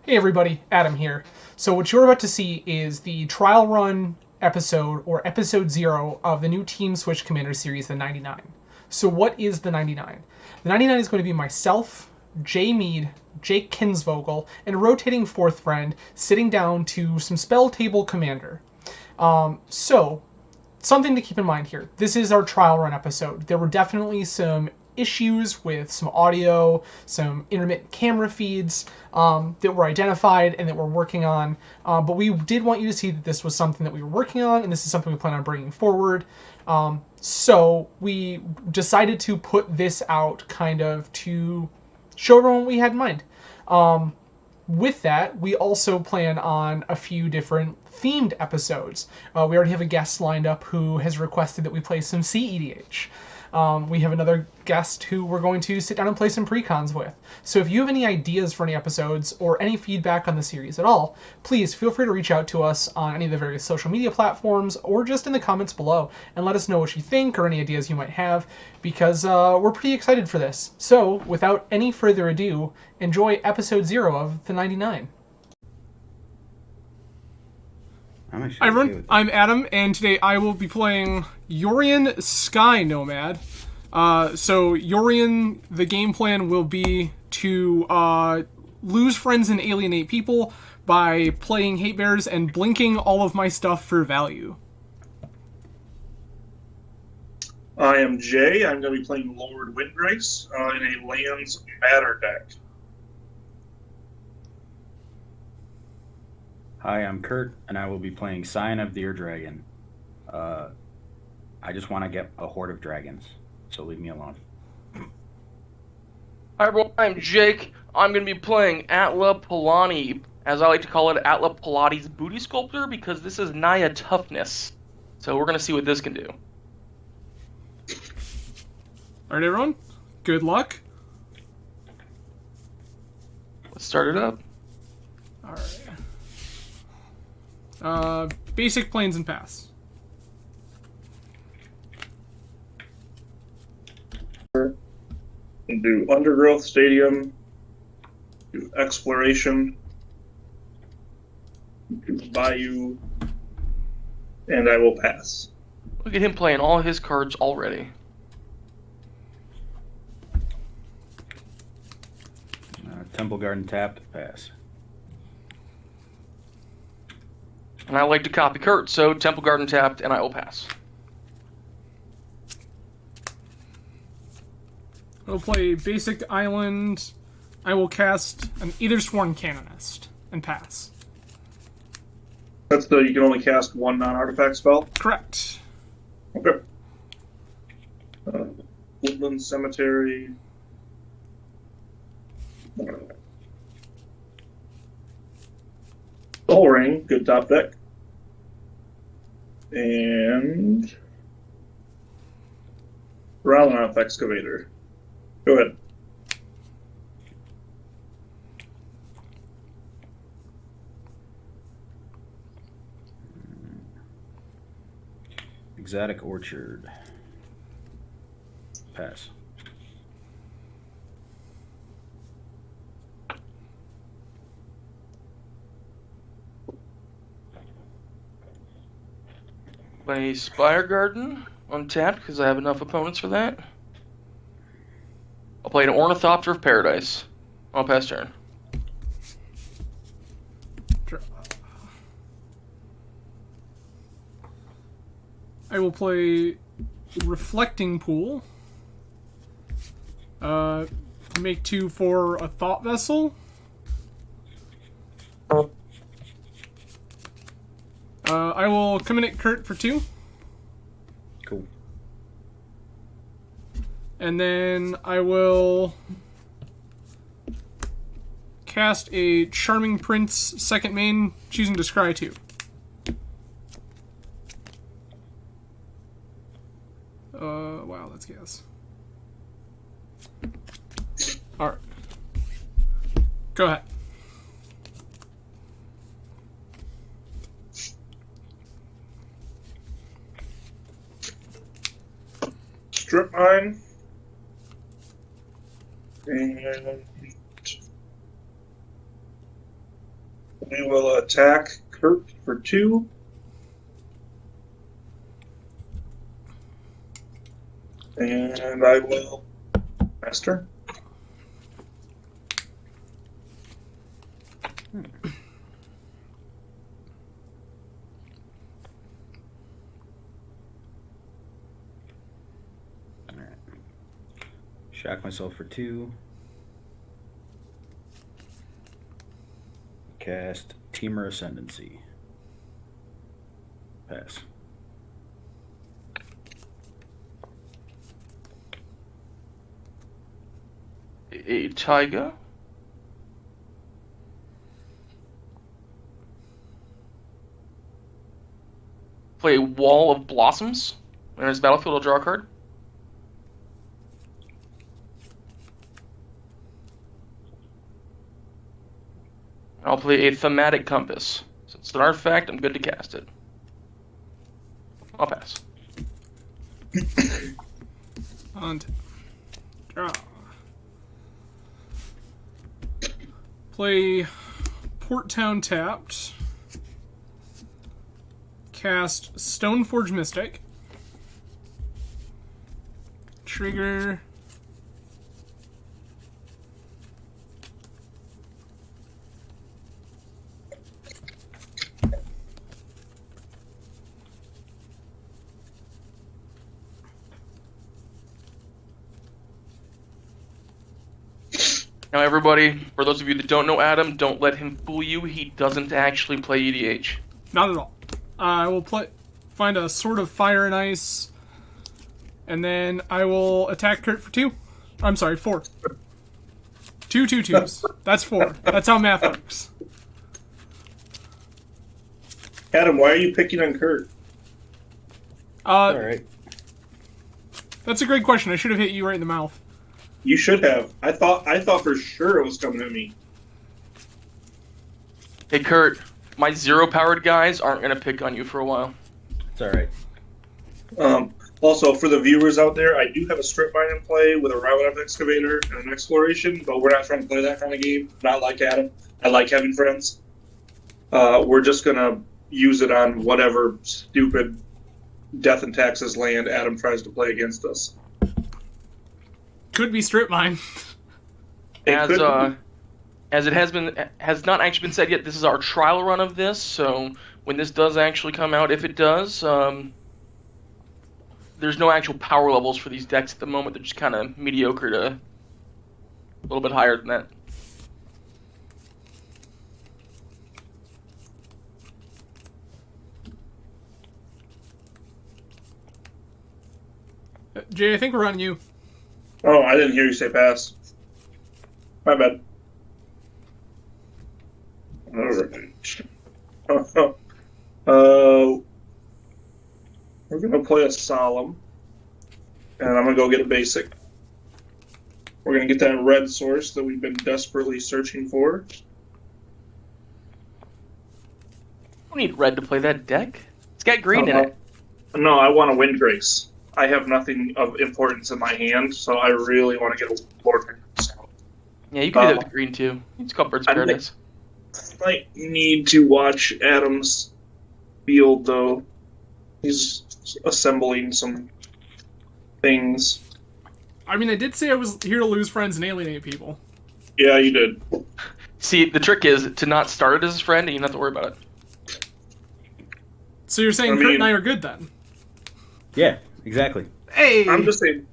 Hey everybody, Adam here. So what you're about to see is the trial run episode, or episode 0, of the new Team Switch Commander series, the 99. So what is the 99? The 99 is going to be myself, Jay Mead, Jake Kinsvogel, and a rotating fourth friend sitting down to some spell table commander. So something to keep in mind here. This is our trial run episode. There were definitely some issues with some audio, some intermittent camera feeds that were identified and that we're working on. But we did want you to see that this was something that we were working on, and this is something we plan on bringing forward. So we decided to put this out kind of to show everyone what we had in mind. With that, we also plan on a few different themed episodes. We already have a guest lined up who has requested that we play some CEDH. We have another guest who we're going to sit down and play some precons with. So if you have any ideas for any episodes or any feedback on the series at all, please feel free to reach out to us on any of the various social media platforms or just in the comments below and let us know what you think or any ideas you might have, because we're pretty excited for this. So without any further ado, enjoy episode 0 of the 99. Hi everyone, I'm Adam, and today I will be playing Yorion Sky Nomad. So Yorion, the game plan will be to lose friends and alienate people by playing Hate Bears and blinking all of my stuff for value. I am Jay. I'm going to be playing Lord Windgrace in a Lands Matter deck. Hi, I'm Kurt, and I will be playing Scion of the Ur Dragon. I just want to get a horde of dragons, so leave me alone. Hi everyone, I'm Jake. I'm going to be playing Atla Palani, as I like to call it, Atla Pilates Booty Sculptor, because this is Naya Toughness. So we're going to see what this can do. Alright everyone, good luck. Let's start it up. Alright. Basic planes and pass. Do Undergrowth Stadium, do Exploration, do Bayou, and I will pass. Look at him playing all his cards already. Temple Garden tapped, pass. And I like to copy Kurt, so Temple Garden tapped, and I will pass. I'll play basic island. I will cast an Aethersworn Canonist and pass. That's you can only cast one non-artifact spell? Correct. Okay. Woodland Cemetery. Soul Ring, good top deck. And Ralonoth Excavator. Go ahead. Exotic Orchard, pass. Play Spire Garden untapped because I have enough opponents for that. I'll play an Ornithopter of Paradise. I'll pass turn. I will play Reflecting Pool. Make 2 for a Thought Vessel. I will Commit Kurt for 2. Cool. And then I will cast a Charming Prince second main, choosing to scry 2. Wow, that's gas. Alright. Go ahead. Strip Mine. And We will attack Kurt for 2. And I will master. Alright. Shock myself for 2. Cast Teamer Ascendancy. Pass. A Taiga. Play Wall of Blossoms. And as battlefield, I'll draw a card. I'll play a Thematic Compass. Since it's an artifact, I'm good to cast it. I'll pass. And draw. Play Port Town tapped. Cast Stoneforge Mystic. Trigger. Now, everybody, for those of you that don't know Adam, don't let him fool you. He doesn't actually play EDH. Not at all. I will find a Sword of Fire and Ice, and then I will attack Kurt for 2. I'm sorry, 4. 2 2/2s. That's 4. That's how math works. Adam, why are you picking on Kurt? Alright. That's a great question. I should have hit you right in the mouth. You should have. I thought for sure it was coming at me. Hey, Kurt, my zero-powered guys aren't going to pick on you for a while. It's alright. Also, for the viewers out there, I do have a strip mine in play with a round-up excavator and an exploration, but we're not trying to play that kind of game. Not like Adam. I like having friends. We're just going to use it on whatever stupid Death and Taxes land Adam tries to play against us. Could be strip mine. It could As it has not actually been said yet, this is our trial run of this. So when this does actually come out, if it does, there's no actual power levels for these decks at the moment. They're just kind of mediocre to a little bit higher than that. Jay, I think we're on you. Oh, I didn't hear you say pass. My bad. Alright. We're going to play a Solemn. And I'm going to go get a basic. We're going to get that red source that we've been desperately searching for. I don't need red to play that deck. It's got green in it. No, I want a Windgrace. I have nothing of importance in my hand, so I really want to get a Lord Windgrace out. Yeah, you can do that with green too. It's called Bird's Paradise. I might need to watch Adam's field, though. He's assembling some things. I mean, I did say I was here to lose friends and alienate people. Yeah, you did. See, the trick is to not start it as his friend, and you don't have to worry about it. So you're saying Kurt and I are good then? Yeah, exactly. Hey! I'm just saying,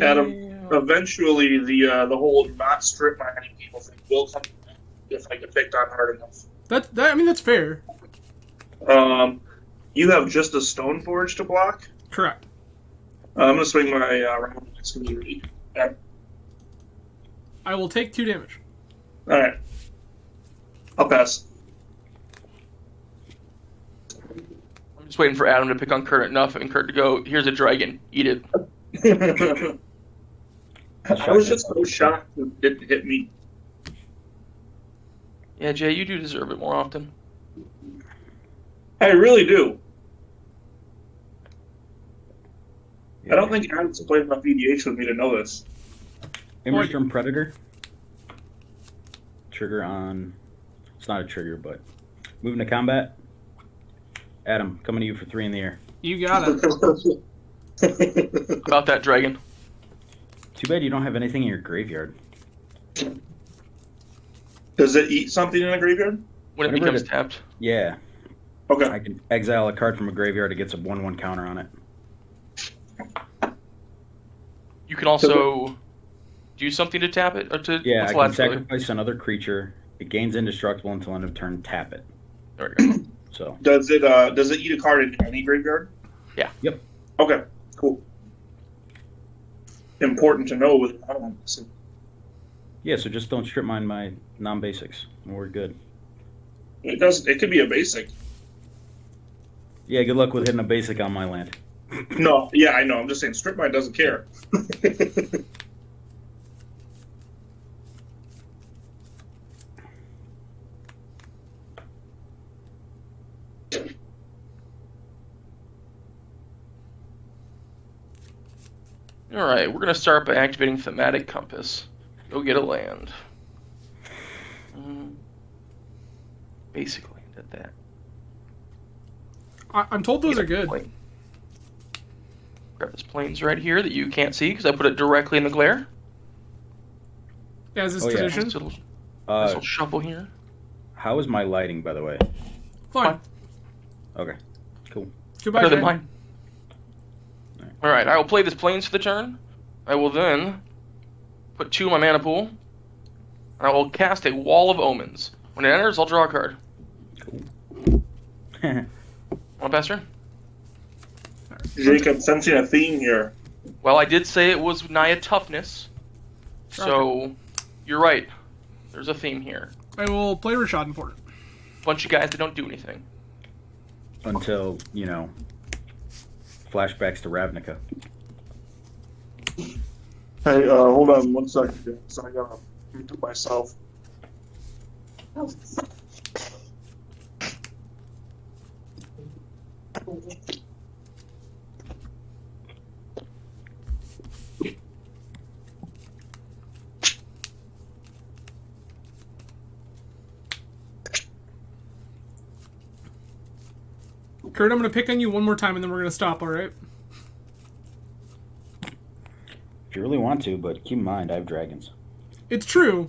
Adam, eventually the whole not strip mining people thing will come back if I get picked on hard enough. I mean, that's fair. You have just a Stoneforge to block? Correct. I'm going to swing my round next community. Yeah. I will take 2 damage. Alright. I'll pass. I'm just waiting for Adam to pick on Kurt enough and Kurt to go, here's a dragon, eat it. I was just so shocked it didn't hit me. Yeah, Jay, you do deserve it more often. I really do. Yeah. I don't think Adam's played enough EDH with me to know this. Immersturm Predator. Trigger on It's not a trigger, but moving to combat. Adam, coming to you for 3 in the air. You got it. About that dragon. Too bad you don't have anything in your graveyard. Does it eat something in a graveyard? When it Whenever becomes it- tapped. Yeah, Okay. I can exile a card from a graveyard. It gets a 1/1 counter on it. You can also do something to tap it? Or to, Yeah, what's I the can last ability? sacrifice another creature. It gains indestructible until end of turn. Tap it. There we go. So Does it eat a card in any graveyard? Yeah. Yep. Okay. Cool. Important to know with yeah, so just don't strip mine my non-basics, and we're good. it does. It could be a basic. Yeah, good luck with hitting a basic on my land. No. Yeah, I know. I'm just saying. Strip mine doesn't care. Alright, we're going to start by activating Thematic Compass. Go get a land. Basic land at that. I'm told those Get are a good. plane. Grab this planes right here that you can't see because I put it directly in the glare. As is Oh, yeah. tradition. Nice little Uh, shuffle here. how is my lighting, by the way? Fine. Okay, cool. Goodbye, Better than Jay. mine. Alright, I will play this planes for the turn. I will then put 2 in my mana pool. And I will cast a Wall of Omens. When it enters, I'll draw a card. Want to pass turn? Jacob, sensing a theme here. Well, I did say it was Naya Toughness. So, you're right. There's a theme here. I will play Schadenport. Bunch of guys that don't do anything. Until, flashbacks to Ravnica. Hey, hold on 1 second, guys. I gotta mute myself. Kurt, I'm going to pick on you one more time and then we're going to stop, alright? If you really want to, but keep in mind, I have dragons. It's true.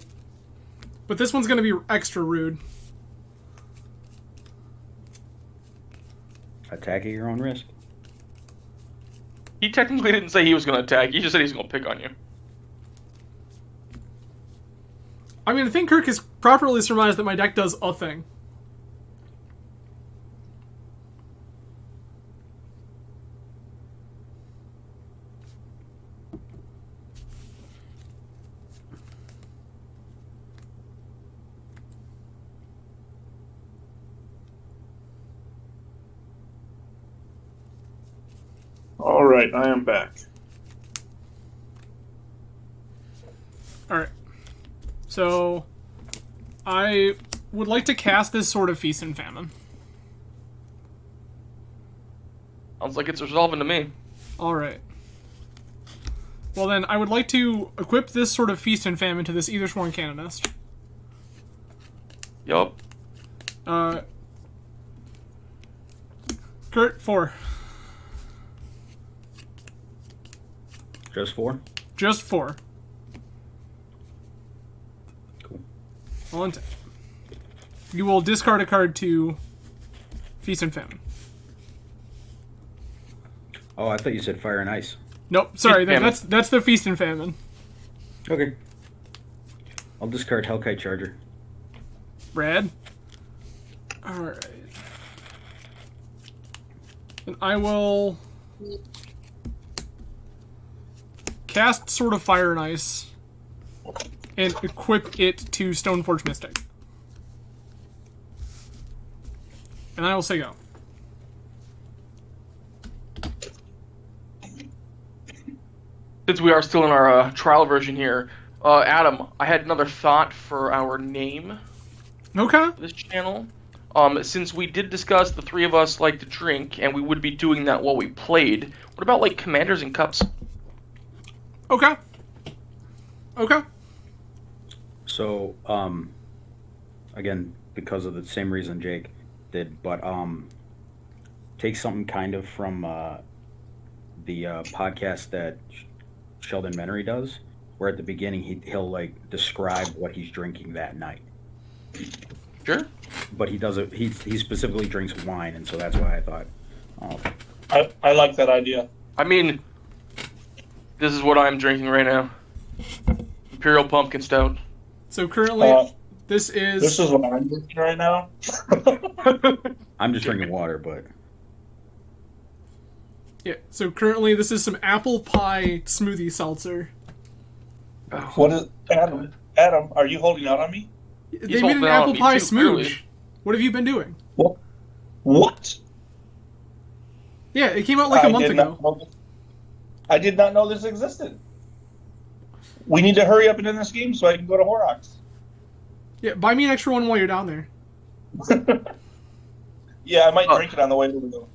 But this one's going to be extra rude. Attack at your own risk. He technically didn't say he was going to attack. He just said he's going to pick on you. I mean, I think Kirk has properly surmised that my deck does a thing. All right, I am back. Alright. So, I would like to cast this sort of Feast and Famine. Sounds like it's resolving to me. Alright. Well then, I would like to equip this sort of Feast and Famine to this Aethersworn Canonist. Yup. Kurt, 4. Just 4? Just 4. Cool. All intact. You will discard a card to Feast and Famine. Oh, I thought you said fire and ice. Nope, sorry, Feast and that's the Feast and Famine. Okay. I'll discard Hellkite Charger. Rad. Alright. And I will cast Sword of Fire and Ice and equip it to Stoneforge Mystic. And I will say go. Since we are still in our trial version here, Adam, I had another thought for our name Okay. for this channel. Since we did discuss the 3 of us like to drink, and we would be doing that while we played, what about, like, Commanders and Cups? Okay. Okay. So, again, because of the same reason Jake did, but take something kind of from the podcast that Sheldon Menery does, where at the beginning he'll like describe what he's drinking that night. Sure. But he does it. He specifically drinks wine, and so that's why I thought. I like that idea. I mean, this is what I'm drinking right now. Imperial Pumpkin Stout. So currently, this is what I'm drinking right now. I'm just drinking water, but yeah. So currently, this is some apple pie smoothie seltzer. Oh. What is Adam? Adam, are you holding out on me? They made an apple pie smoothie. Clearly. What have you been doing? What? Yeah, it came out like a month ago. I did not know this existed. We need to hurry up and end this game so I can go to Horrocks. Yeah, buy me an extra one while you're down there. Yeah, I might drink it on the way to the.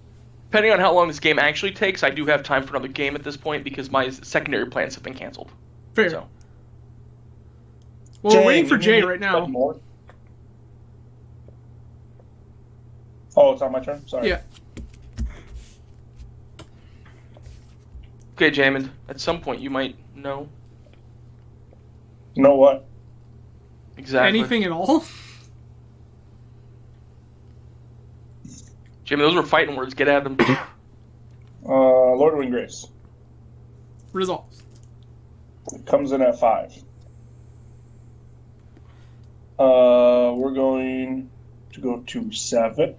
Depending on how long this game actually takes, I do have time for another game at this point because my secondary plans have been canceled. Fair. So. Well, we're waiting for Jay right now. Oh, it's on my turn? Sorry. Yeah. Okay, Jamin, at some point you might know. Know what? Exactly. Anything at all? Jamin, those were fighting words. Get at them. Lord of Grace. Resolves. It comes in at 5. We're going to go to 7.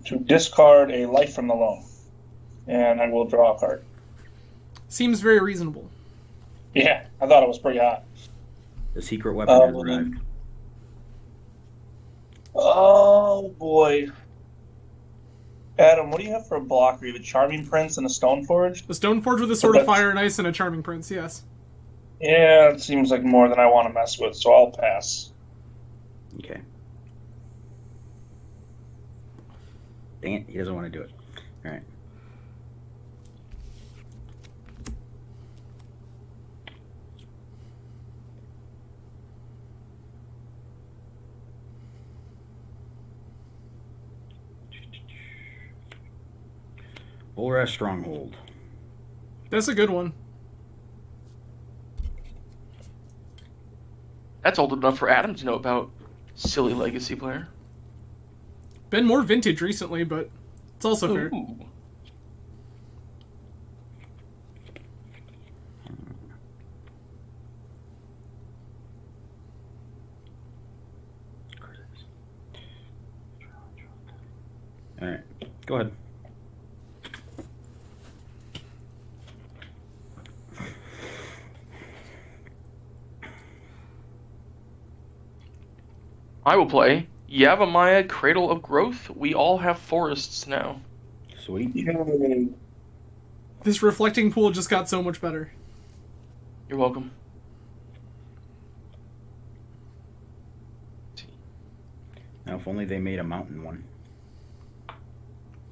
To discard a life from the loam. And I will draw a card. Seems very reasonable. Yeah, I thought it was pretty hot. the secret weapon has arrived. Oh boy. Adam, what do you have for a blocker? You have a Charming Prince and a Stoneforge? The Stoneforge with a Sword of Fire and Ice and a Charming Prince, yes. Yeah, it seems like more than I want to mess with, so I'll pass. Okay. Dang it, he doesn't want to do it. All right. Bolrath Stronghold. That's a good one. That's old enough for Adam to know about. Silly legacy player. Been more vintage recently, but it's also fair. Ooh. All right, go ahead. I will play Yavimaya, Cradle of Growth. We all have forests now. Sweet. Yay. This reflecting pool just got so much better. You're welcome. Now, if only they made a mountain one. I'm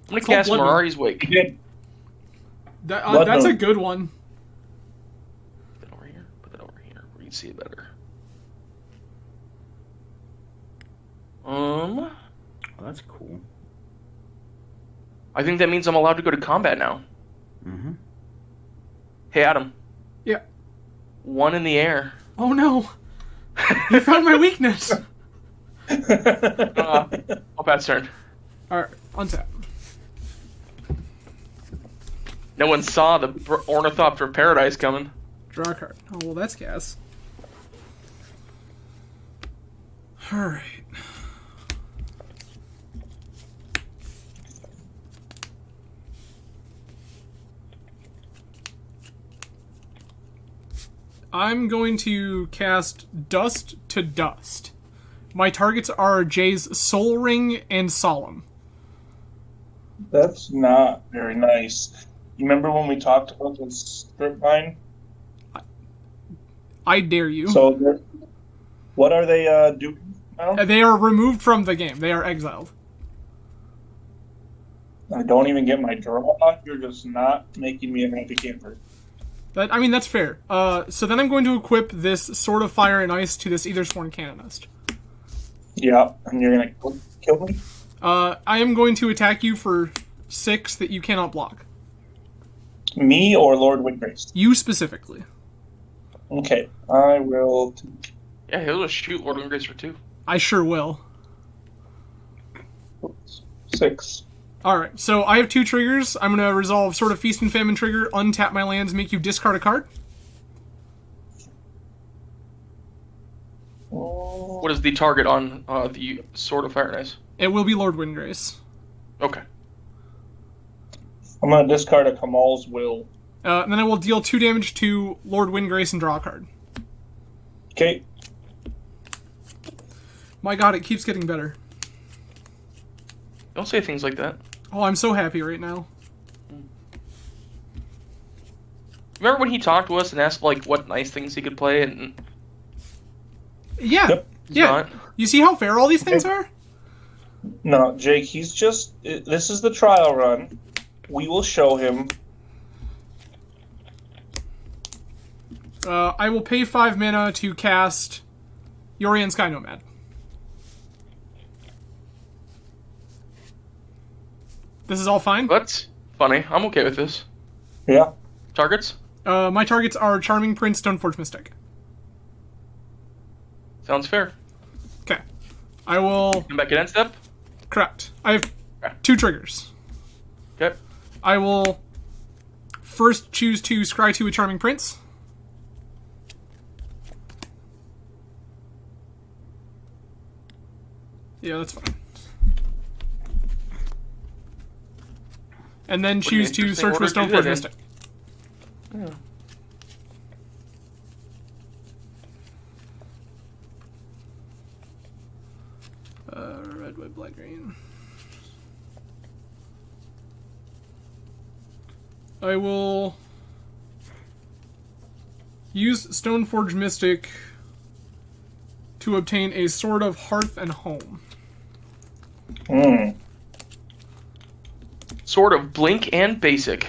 gonna It's called cast Blood Moon. Mirari's Wake. Good. That's a good one. Put that over here. Put that over here where you can see it better. Oh, that's cool. I think that means I'm allowed to go to combat now. Mm-hmm. Hey, Adam. Yeah. 1 in the air. Oh no! You found my weakness! I'll pass turn. Alright, untap. No one saw the Ornithopter Paradise coming. Draw a card. Oh, well, that's gas. Alright. I'm going to cast Dust to Dust. My targets are Jay's Soul Ring and Solemn. That's not very nice. You remember when we talked about the strip mine? I dare you. So, what are they doing now? They are removed from the game. They are exiled. I don't even get my draw. You're just not making me a happy camper. That's fair. So then I'm going to equip this Sword of Fire and Ice to this Aethersworn Canonist. Yeah, and you're gonna kill me? I am going to attack you for 6 that you cannot block. Me or Lord Windgrace? You specifically. Okay, I will. Yeah, he'll just shoot Lord Windgrace for 2. I sure will. 6. Alright, so I have 2 triggers. I'm going to resolve Sword of Feast and Famine trigger, untap my lands, make you discard a card. What is the target on the Sword of Fire and Ice? It will be Lord Windgrace. Okay. I'm gonna discard a Kamal's Will. And then I will deal 2 damage to Lord Windgrace and draw a card. Okay. My god, it keeps getting better. Don't say things like that. Oh, I'm so happy right now. Remember when he talked to us and asked like what nice things he could play, and Yeah. Yep. Yeah. not? You see how fair all these things are? No, Jake, he's just. This is the trial run. We will show him. I will pay 5 mana to cast Yorian Sky Nomad. This is all fine? That's funny. I'm okay with this. Yeah. Targets? My targets are Charming Prince, Stoneforge Mystic. Sounds fair. Okay. I will... Come back at end step? Correct. I have 2 triggers. Okay. I will first choose to scry to a Charming Prince. Yeah, that's fine. And then choose to interesting search for order to do Stoneforge that in. Mystic. Yeah. Red, white, black, green. I will use Stoneforge Mystic to obtain a Sword of Hearth and Home. Hmm. Sword of Blink and Basic.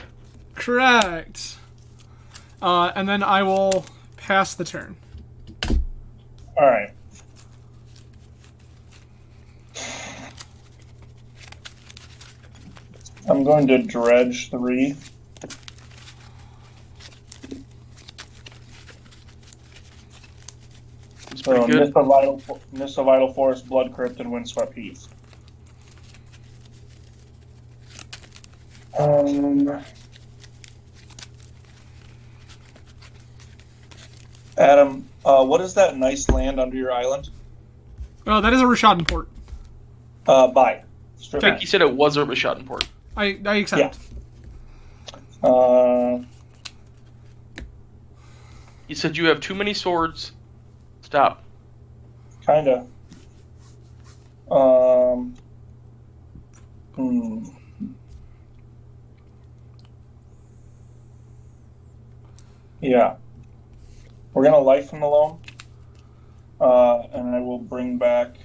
Correct. And then I will pass the turn. All right. I'm going to dredge 3. It's So pretty good. Miss a Vital Forest, Blood Crypt, and Windswept Heath. Adam, what is that nice land under your island? Oh, that is a Rishadan port. Buy. Strip I think mine. he said it was a Rishadan port. I accept. He said you have too many swords. Stop. Kinda. Yeah. We're gonna life him alone. And I will bring back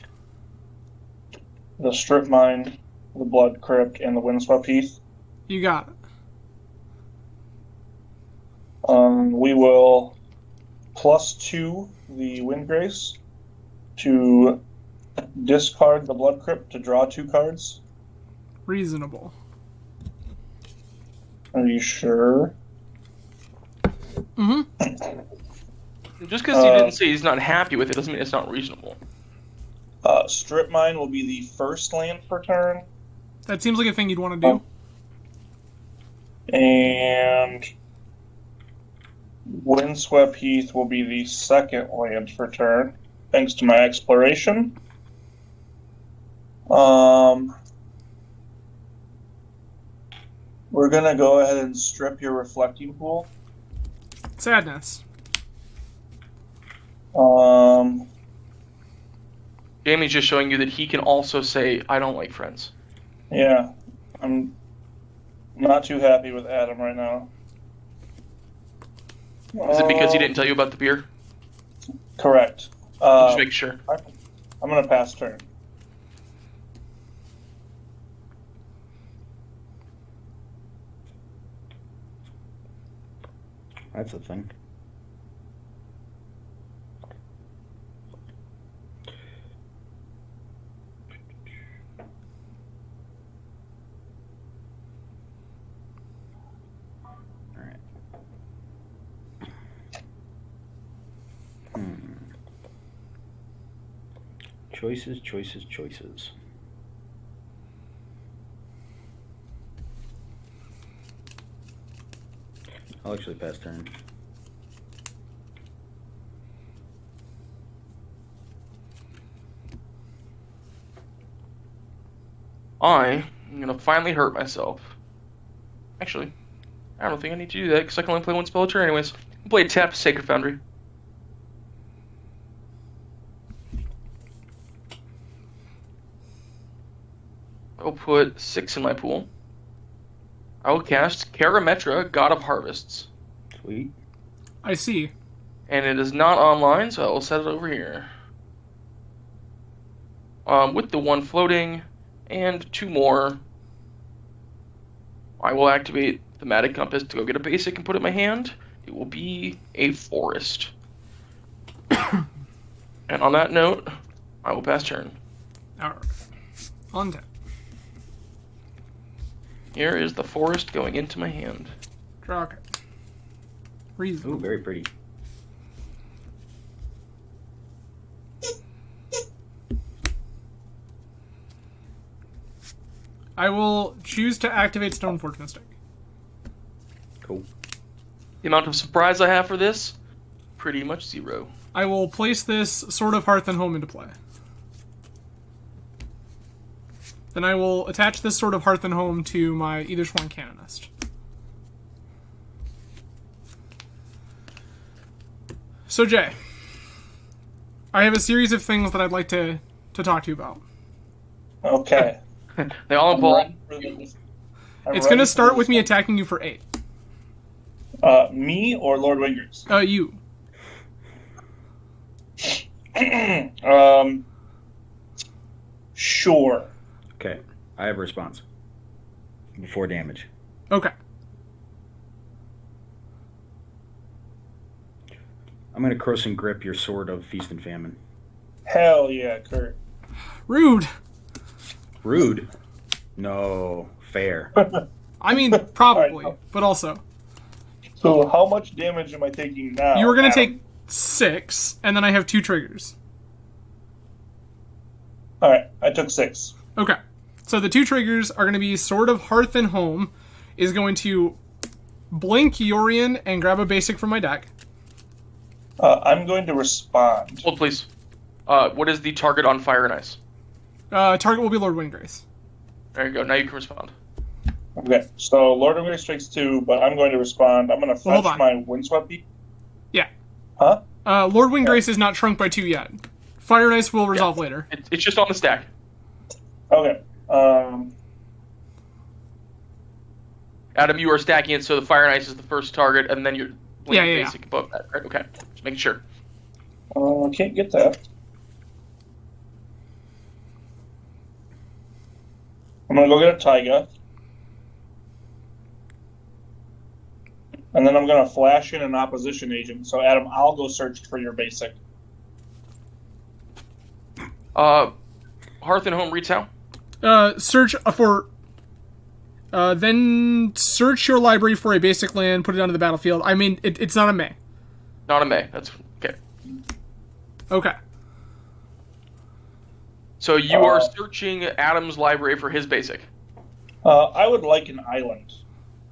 the strip mine, the blood crypt, and the windswept heath. You got it. We will +2 the Windgrace to discard the blood crypt to draw 2 cards. Reasonable. Are you sure? Just because he didn't say he's not happy with it doesn't mean it's not reasonable. Strip mine will be the first land per turn, That seems like a thing you'd want to do. and Windswept Heath will be the second land per turn, thanks to my exploration. We're gonna go ahead and strip your reflecting pool. Sadness. Jamie's just showing you that he can also say, I don't like friends. Yeah, I'm not too happy with Adam right now. Is it because he didn't tell you about the beer? Correct. Just make sure. I'm gonna pass turn. That's a thing. Choices, choices, choices. I'll actually pass turn. I am gonna finally hurt myself. Actually, I don't think I need to do that because I can only play one spell a turn anyways. I'll play tap Sacred Foundry. I'll put 6 in my pool. I will cast Karametra, God of Harvests. Sweet. I see. And it is not online, so I will set it over here. With the 1 floating and 2 more, I will activate Thematic Compass to go get a basic and put it in my hand. It will be a forest. And on that note, I will pass turn. Alright. On tap. Here is the forest going into my hand. Draw a card. Reasonable. Ooh, very pretty. I will choose to activate Stoneforge Mystic. Cool. The amount of surprise I have for this, pretty much 0. I will place this Sword of Hearth and Home into play. Then I will attach this Sword of Hearth and Home to my Aethersworn Canonist. So Jay, I have a series of things that I'd like to talk to you about. Okay. They all involve It's going to start with me attacking you for 8. Me or Lord Wingers? You. Sure. Okay, I have a response. Before damage. Okay. I'm going to Cross and Grip your Sword of Feast and Famine. Hell yeah, Kurt. Rude. Rude? No. Fair. I mean, probably, Alright. but also. So how much damage am I taking now? You were going to Adam? take 6, and then I have 2 triggers. Alright, I took 6. Okay. So the 2 triggers are going to be Sword of Hearth and Home is going to blink Yorion and grab a basic from my deck. I'm going to respond. Hold, please. What is the target on Fire and Ice? Target will be Lord Windgrace. There you go. Now you can respond. Okay, so Lord of Grace strikes 2, but I'm going to respond. I'm going to Well, hold fetch on. my Windswept Beak. Yeah. Huh? Lord Windgrace is not shrunk by 2 yet. Fire and Ice will resolve later. It's just on the stack. Okay. Adam, you are stacking it so the Fire and Ice is the first target, and then you're Yeah. basic above that, right? Okay. Just making sure. Can't get that. I'm going to go get a Taiga. And then I'm going to flash in an opposition agent. So, Adam, I'll go search for your basic. Hearth and Home reads how? Search for... then search your library for a basic land, put it onto the battlefield. I mean, it's not a May. Not a May. That's okay. Okay. So you are searching Adam's library for his basic. I would like an island.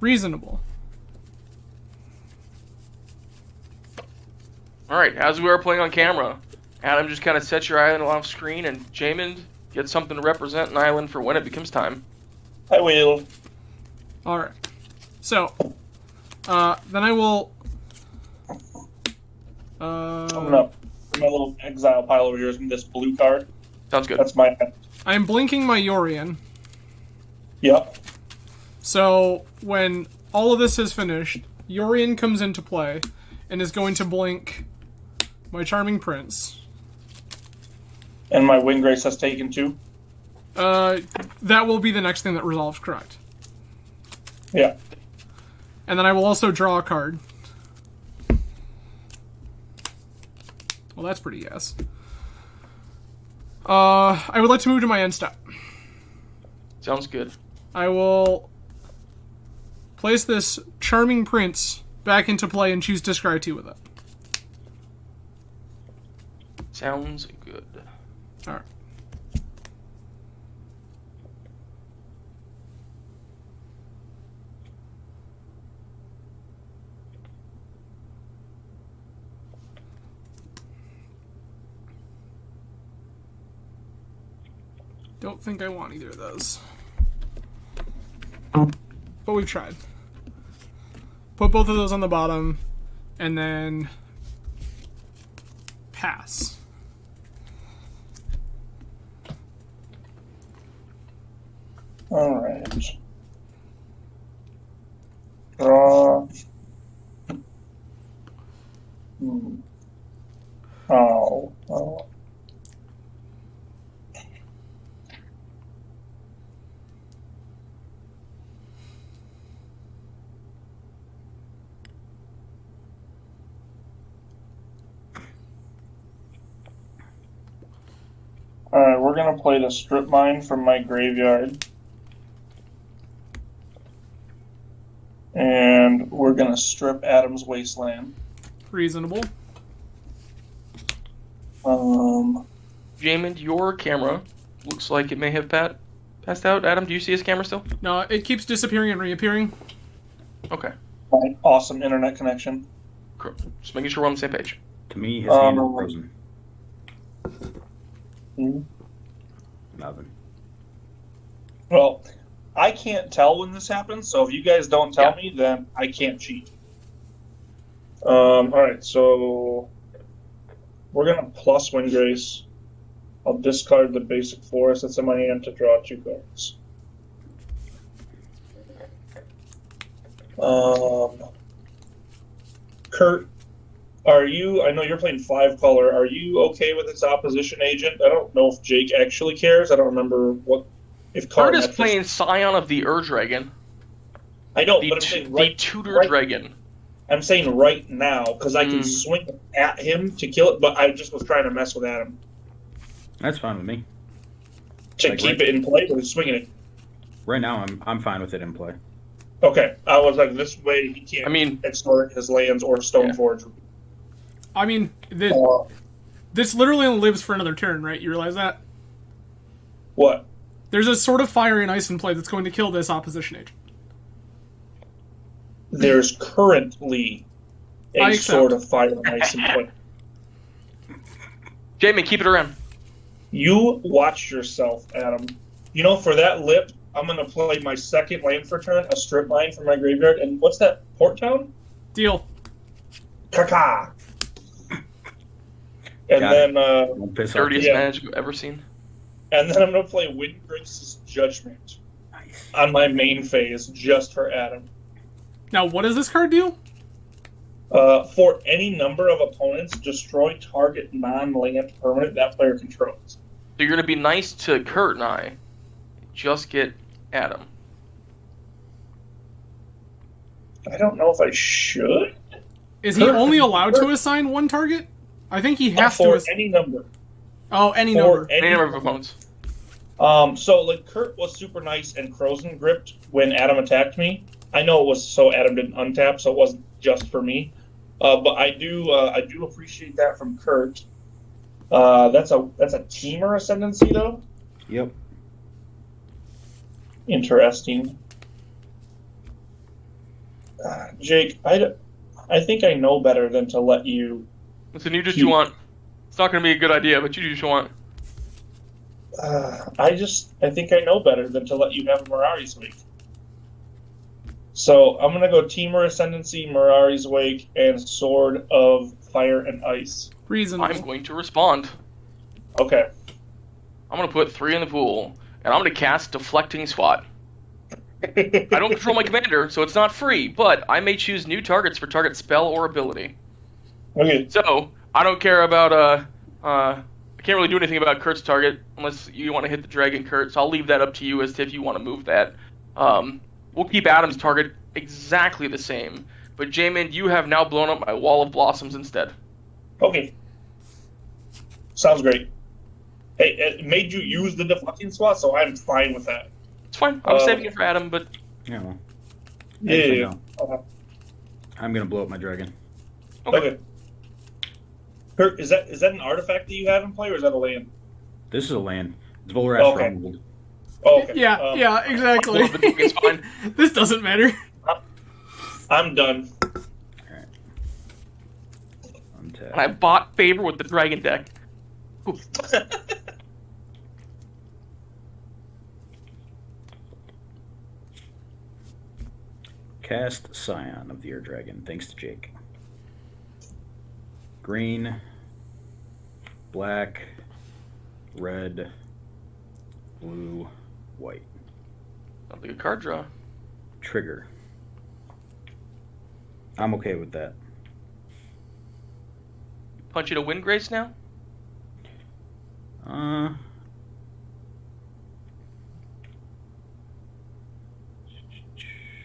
Reasonable. All right. As we are playing on camera, Adam just kind of sets your island off screen, and Jamin gets something to represent an island for when it becomes time. I will. Alright. So, then I will... I'm going to put my little exile pile over here from this blue card. Sounds good. That's my... I'm blinking my Yorion. Yep. So, when all of this is finished, Yorion comes into play and is going to blink my Charming Prince. And my Windgrace has taken 2. That will be the next thing that resolves, correct. Yeah. And then I will also draw a card. Well, that's pretty yes. I would like to move to my end step. Sounds good. I will place this Charming Prince back into play and choose Discry 2 with it. Sounds good. All right. Don't think I want either of those. But we've tried. Put both of those on the bottom, and then pass. All right. Draw. Oh. Alright, we're gonna play the strip mine from my graveyard. And we're gonna strip Adam's Wasteland. Reasonable. Jamin, your camera looks like it may have passed out. Adam, do you see his camera still? No, it keeps disappearing and reappearing. Okay. Awesome internet connection. Cool. Just making sure we're on the same page. To me, his hand is frozen. Nothing. Well, I can't tell when this happens, so if you guys don't tell me, then I can't cheat. Alright, so we're gonna plus Windgrace. I'll discard the basic forest that's in my hand to draw 2 cards. Kurt, are you? I know you're playing 5-color. Are you okay with its opposition agent? I don't know if Jake actually cares. I don't remember what. If Kurt is playing Scion of the Ur-Dragon. I know, The, but I'm saying right, the Tutor right, Dragon. I'm saying right now because I can swing at him to kill it, but I just was trying to mess with Adam That's fine with me. to Like, keep right- it in play, but he's swinging it. Right now, I'm fine with it in play. Okay, I was like, this way he can't. I mean, extort his lands or Stoneforge. I mean, this literally only lives for another turn, right? You realize that? What? There's a Sword of Fire and Ice in play that's going to kill this opposition agent. There's currently I a accept. Sword of Fire and Ice in play. Jamin, keep it around. You watch yourself, Adam. You know, for that lip, I'm going to play my second land for turn, a strip mine from my graveyard. And what's that? Port Town? Deal. Kaka! And Got then, Don't piss off. Dirtiest Yeah. manage you've ever seen. and then I'm going to play Windgrace's Judgment Nice. on my main phase, just for Adam. Now, what does this card do? For any number of opponents, destroy target non-land permanent that player controls. So you're going to be nice to Kurt and I. Just get Adam. I don't know if I should. Is he only allowed to assign one target? I think he has For to. any number. Oh, any For number. Any number of opponents. So like Kurt was super nice and Crozen gripped when Adam attacked me. I know it was so Adam didn't untap, so it wasn't just for me. But I do appreciate that from Kurt. That's a teamer ascendancy though. Yep. Interesting. Jake, I think I know better than to let you. Listen, you do what you want. It's not going to be a good idea, but you do what you want. I think I know better than to let you have Mirari's Wake. So I'm gonna go Teamer Ascendancy, Mirari's Wake, and Sword of Fire and Ice. Reasonable. I'm going to respond. Okay. I'm going to put 3 in the pool, and I'm going to cast Deflecting Swat. I don't control my commander, so it's not free, but I may choose new targets for target spell or ability. Okay. So, I don't care about, I can't really do anything about Kurt's target, unless you want to hit the dragon, Kurt, so I'll leave that up to you as to if you want to move that. We'll keep Adam's target exactly the same, but Jamin, you have now blown up my Wall of Blossoms instead. Okay. Sounds great. Hey, it made you use the deflecting swat, so I'm fine with that. It's fine, I was saving it for Adam, but... Yeah. Well, Yeah. actually, Yeah. no. I'm gonna blow up my dragon. Okay. Kurt, is that an artifact that you have in play, or is that a land? This is a land. It's Volrath Okay. Stronghold. Okay. Yeah, exactly. Well, it's fine. This doesn't matter. I'm done. Alright. And I bought favor with the dragon deck. Ooh. Cast Scion of the Air Dragon, thanks to Jake. Green, black, red, blue, white. Sounds like a card draw. Trigger. I'm okay with that. Punch you to win, Grace now?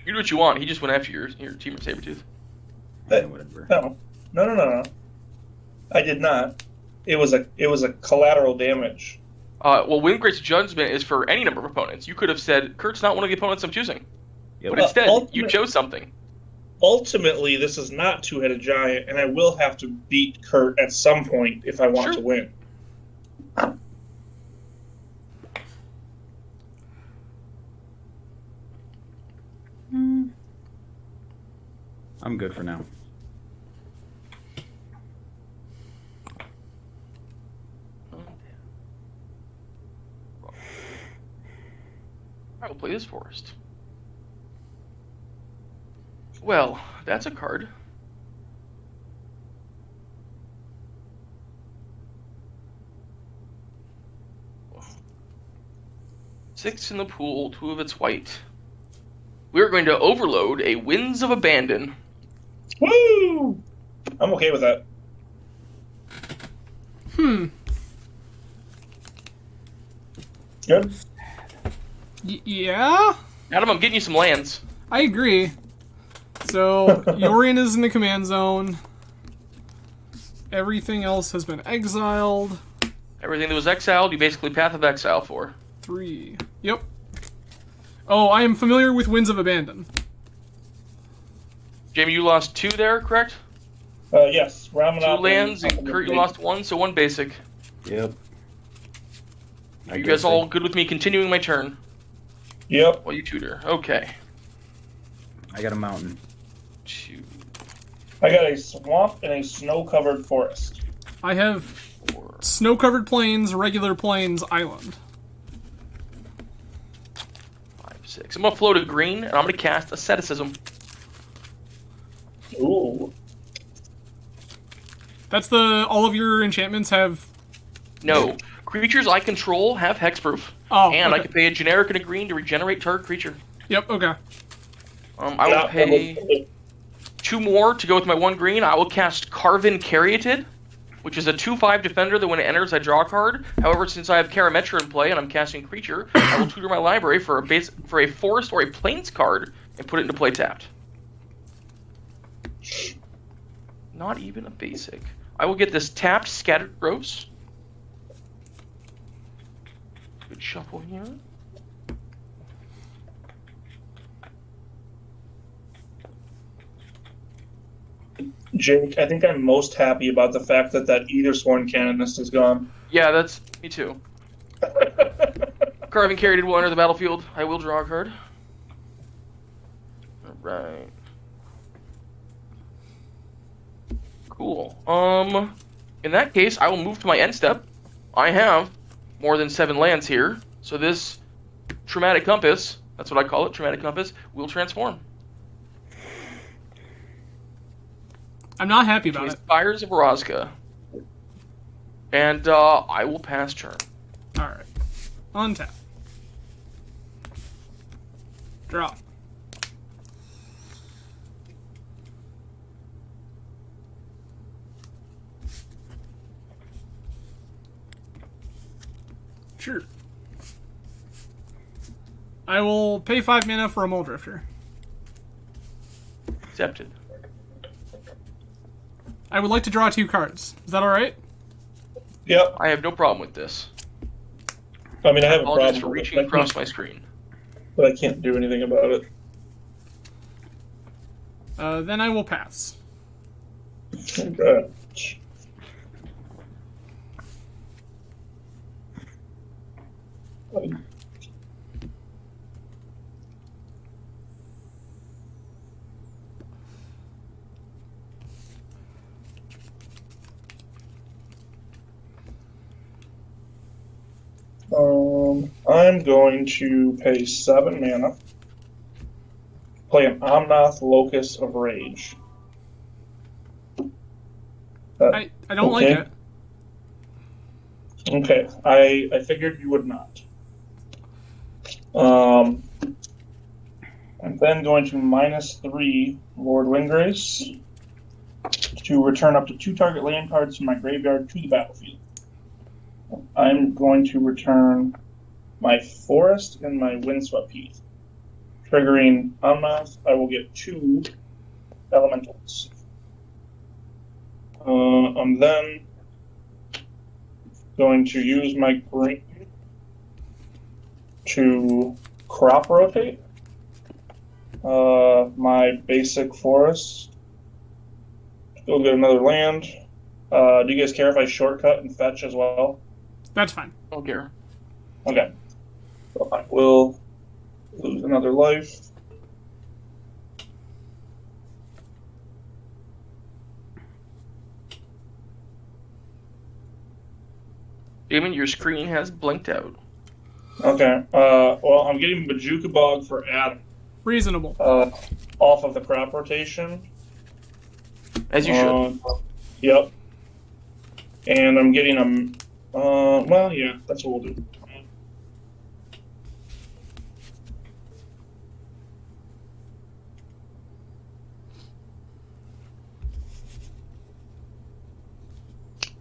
You do what you want. He just went after your team of Sabretooth. Whatever. No. I did not. It was a collateral damage. Well, Windgrace's Judgment is for any number of opponents. You could have said, Kurt's not one of the opponents I'm choosing. Yep. But instead, you chose something. Ultimately, this is not Two-Headed Giant, and I will have to beat Kurt at some point if I want to win. I'm good for now. I will play this forest. Well, that's a card. Six in the pool, 2 of it's white. We're going to overload a Winds of Abandon. Woo! I'm okay with that. Good. Yeah? Adam, I'm getting you some lands. I agree. So, Yorion is in the command zone. Everything else has been exiled. Everything that was exiled, you basically Path of Exile for. 3. Yep. Oh, I am familiar with Winds of Abandon. Jamie, you lost 2 there, correct? Yes. 2 lands, and Kurt, you lost 1, so 1 basic. Yep. You guys all good with me continuing my turn? Yep. Well, you tutor. Okay. I got a mountain. 2, I got a swamp and a snow-covered forest. I have 4. snow-covered plains, regular plains, island. 5, 6. I'm going to float a green, and I'm going to cast Asceticism. Ooh. That's all of your enchantments have... No. Creatures I control have hexproof. Oh, And okay. I can pay a generic and a green to regenerate target creature. Yep, okay. I will pay 2 more to go with my 1 green. I will cast Carven Caryatid, which is a 2/5 defender that when it enters, I draw a card. However, since I have Karametra in play and I'm casting creature, I will tutor my library for a forest or a plains card and put it into play tapped. Not even a basic. I will get this tapped Scattered Groves. Good shuffle here. Jake, I think I'm most happy about the fact that Either Sworn Canonist is gone. Yeah, that's me too. Carving Caryatid will enter the battlefield. I will draw a card. Alright. Cool. In that case, I will move to my end step. I have more than 7 lands here, so this Traumatic Compass, that's what I call it, Traumatic Compass, will transform. I'm not happy about With it. Fires of Orazca. And I will pass turn. Alright. Untap. Drop. Sure. I will pay 5 mana for a Mole Drifter. Accepted. I would like to draw 2 cards. Is that alright? Yep. I have no problem with this. I mean, I have a Apologize problem for with it, reaching but I across can't- my screen. but I can't do anything about it. Then I will pass. Okay. I'm going to pay 7 mana. Play an Omnath Locus of Rage. I don't like okay. it. Okay, I figured you would not. I'm then going to -3 Lord Windgrace to return up to 2 target land cards from my graveyard to the battlefield. I'm going to return my Forest and my Windswept Heath. Triggering Omnath, I will get 2 Elementals. I'm then going to use my green to crop rotate my basic forest. Go get another land. Do you guys care if I shortcut and fetch as well? That's fine. Don't care. Okay. So I will lose another life. Damon, your screen has blinked out. Okay. Well, I'm getting Bajuka Bog for Adam. Reasonable. Off of the crop rotation. As you should. Yep. And I'm getting a. Well, yeah, that's what we'll do.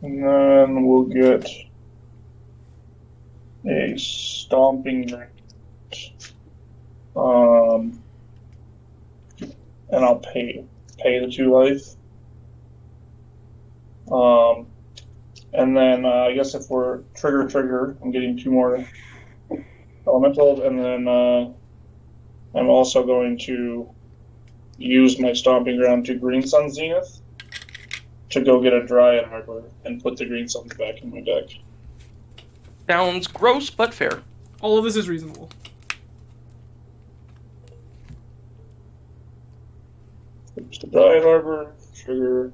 And then we'll get a Stomping Ground. And I'll pay the 2 life. And then I guess if we're trigger, I'm getting 2 more elementals, and then I'm also going to use my Stomping Ground to Green Sun Zenith to go get a Dryad Harbor and put the Green Suns back in my deck. Sounds gross, but fair. All of this is reasonable. There's the Dryad Harbor, trigger.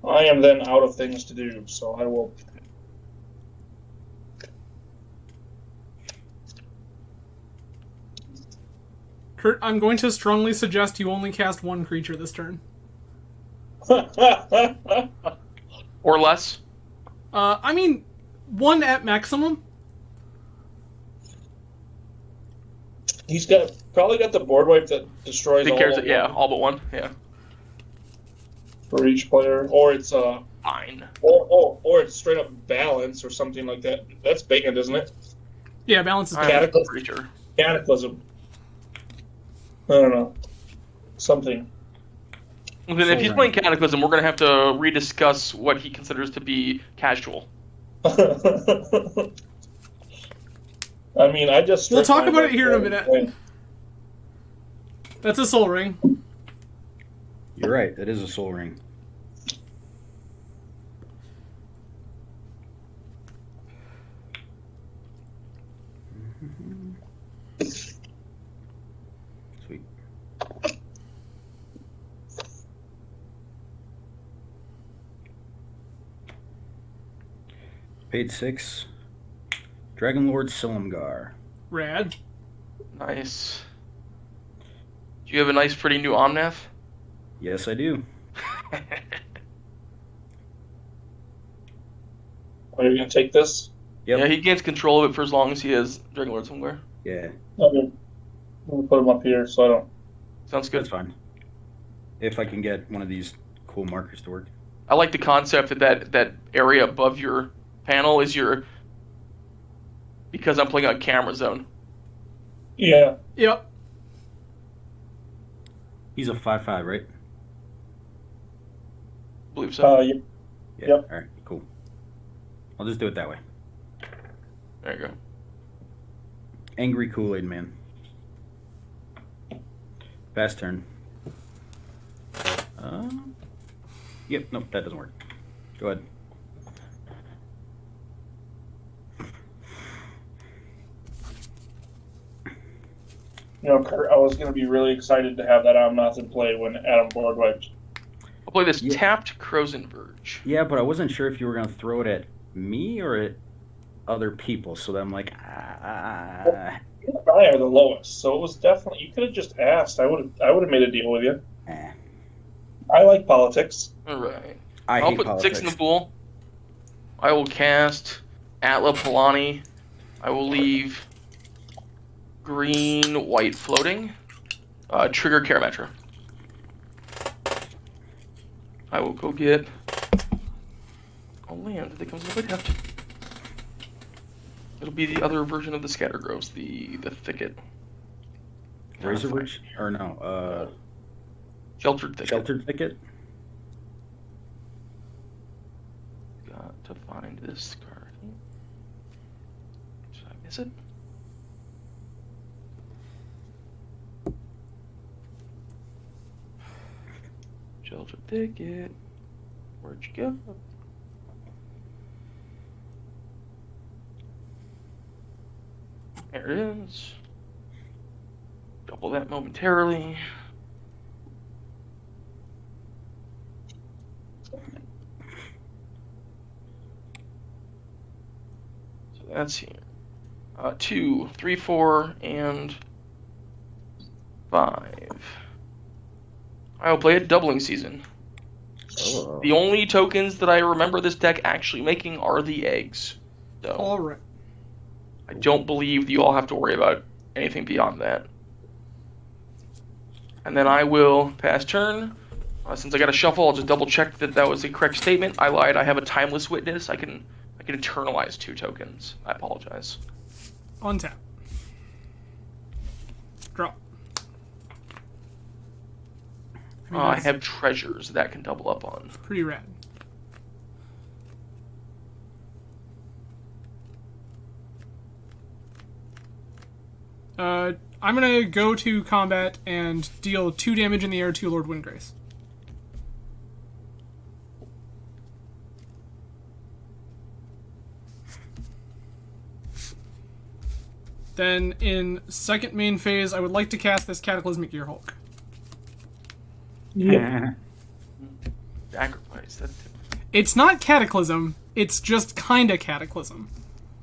I am then out of things to do, so I will. Kurt, I'm going to strongly suggest you only cast 1 creature this turn. Or less. I mean, 1 at maximum. He's probably got the board wipe that destroys He all cares. of Yeah, them all but 1. Yeah. for each player, or it's Fine. or it's straight up balance or something like that. That's banned, isn't it? Yeah, balance is I'm bad. Cataclysm. pretty sure. Cataclysm. I don't know. Something. Well, then if he's playing Cataclysm, we're going to have to rediscuss what he considers to be casual. I mean, I just. We'll talk stripped about mine it here in a by- minute. That's a Soul Ring. You're right. It is a Soul Ring. Sweet. Paid 6. Dragon Lord Silumgar. Rad. Nice. Do you have a nice, pretty new Omnath? Yes, I do. Are you gonna take this? Yep. Yeah, he gains control of it for as long as he has Dragon Lord somewhere. Yeah, Okay. I'm gonna put him up here so I don't. Sounds good. that's fine. If I can get one of these cool markers to work. I like the concept that area above your panel is your... Because I'm playing on camera zone. Yeah. Yep. He's a 5/5, right? I believe so. Yeah. Yeah. Yep. All right, cool. I'll just do it that way. There you go. Angry Kool-Aid Man. Fast turn. Yep, nope, that doesn't work. Go ahead. Kurt, I was going to be really excited to have that Omnath in play when Adam board wiped. I'll play this Yeah. tapped Crozen Verge. Yeah, but I wasn't sure if you were gonna throw it at me or at other people. So then I'm like, You and I are the lowest, so it was definitely. You could have just asked. I would have made a deal with you. eh. I like politics. Alright. I I'll hate put politics. 6 in the pool. I will cast Atla Palani. I will leave green, white floating. Trigger Karametra. I will go get a land that comes with my deft. It'll be the other version of the Scattergroves, the thicket. Razorwitch or no? Sheltered thicket. Sheltered thicket. Got to find this card. Did I miss it? Sheltered thicket. Where'd you go? There it is. Double that momentarily. So that's here. 2, 3, 4, and 5. I will play a doubling season. Oh. The only tokens that I remember this deck actually making are the eggs. So All right. I don't believe you all have to worry about anything beyond that. And then I will pass turn. Since I got a shuffle, I'll just double check that that was the correct statement. I lied. I have a timeless witness. I can internalize 2 tokens. I apologize. Untap. Draw. I that's have treasures that can double up on. pretty rad. I'm gonna go to combat and deal 2 damage in the air to Lord Windgrace. Then, in second main phase, I would like to cast this Cataclysmic Gearhulk. Sacrifice. That's... It's not Cataclysm, it's just kinda Cataclysm.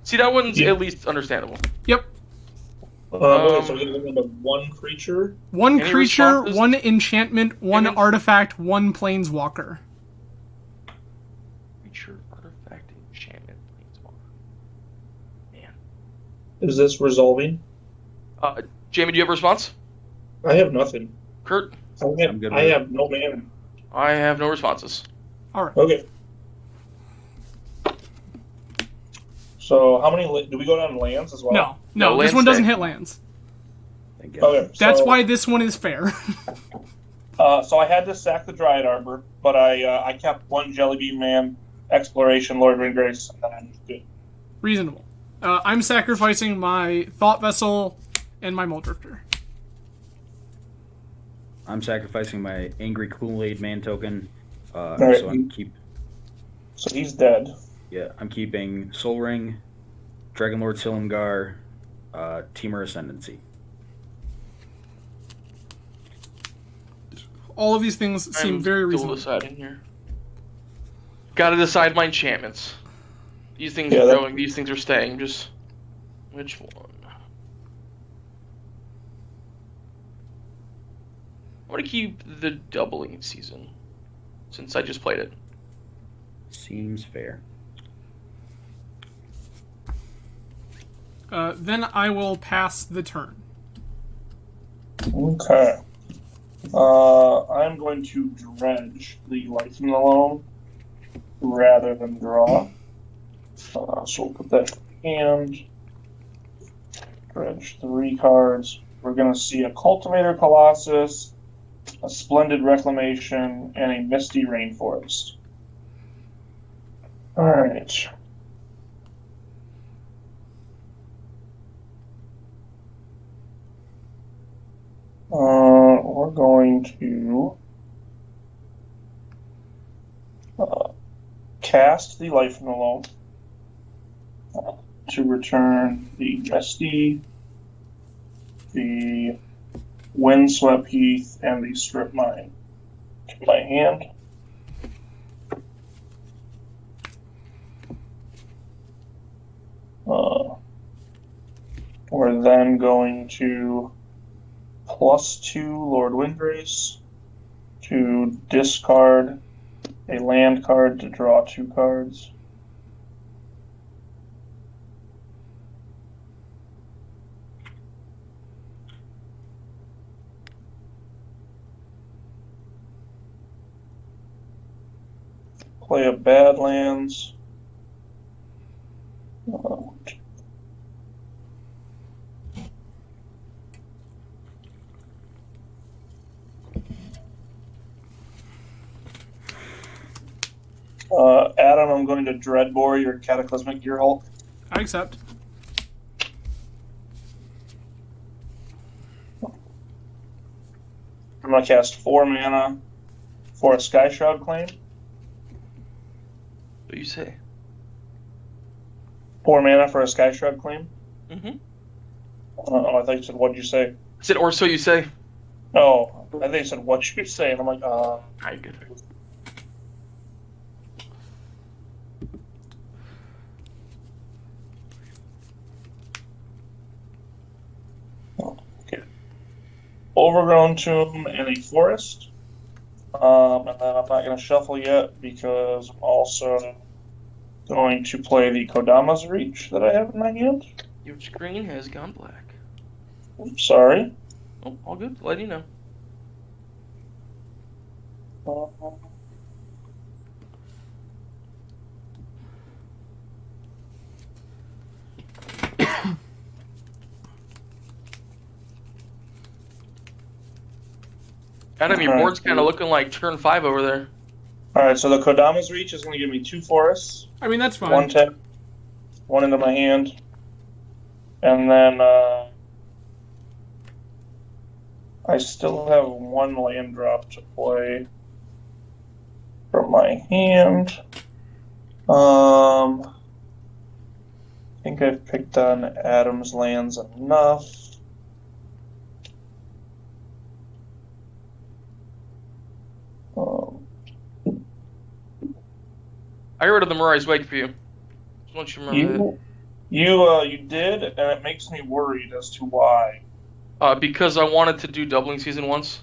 See, that one's Yeah. at least understandable. Yep. Okay, so we're going to limit to 1 creature. 1 Any creature, responses? 1 enchantment, 1 Damage? artifact, 1 planeswalker. Creature, artifact, enchantment, planeswalker. Man. Is this resolving? Jamie, do you have a response? I have nothing. Kurt? I'm good I with have no mana. I have no responses. Alright. Okay. So how many do we go down lands as well? No, No, this land one doesn't stay. hit lands. Thank God. Okay. That's so, why this one is fair. So I had to sack the Dryad Arbor, but I kept 1 Jellybean Man, Exploration, Lord Windgrace, and then I'm good. Reasonable. I'm sacrificing my Thought Vessel and my Muldrifter. I'm sacrificing my Angry Kool-Aid Man token. Alright. So So he's dead. I'm keeping Soul Ring, Dragonlord Silumgar, Temur Ascendancy. All of these things seem I'm very still reasonable. deciding here. Gotta decide my enchantments. These things Yeah, are that- going, these things are staying. Just which one? I'm gonna keep the doubling season since I just played it. Seems fair. Then I will pass the turn. Okay. I'm going to dredge the Life in the Loam rather than draw. So we'll put that in hand. Dredge 3 cards. We're going to see a Cultivator Colossus, a Splendid Reclamation, and a Misty Rainforest. Alright. We're going to cast the Life in the Loam to return the Misty, the Windswept Heath, and the Strip Mine to my hand. We're then going to +2 Lord Windgrace to discard a land card to draw 2 cards. Play a Badlands. Adam, I'm going to Dreadbore your Cataclysmic Gearhulk. I accept. I'm going to cast 4 mana for a Sky Shroud claim. What do you say? 4 mana for a Sky Shroud claim. Mm-hmm. I thought you said, what'd you say? I said, or so you say. Oh, I think you said, what you say? And I'm like, I get it. okay. Overgrown Tomb and a Forest. And then I'm not going to shuffle yet because I'm also going to play the Kodama's Reach that I have in my hand. Your screen has gone black. Oops, sorry. Oh, all good. Let you know. Adam, your Alright, board's kind of looking like turn 5 over there. Alright, so the Kodama's Reach is going to give me 2 forests. I mean, that's fine. 1 tap, 1 into my hand. And then I still have 1 land drop to play from my hand. I think I've picked on Adam's lands enough. I got rid of the Mirai's Wake for you. Just want you to remember You did, and it makes me worried as to why. that. Because I wanted to do doubling season once.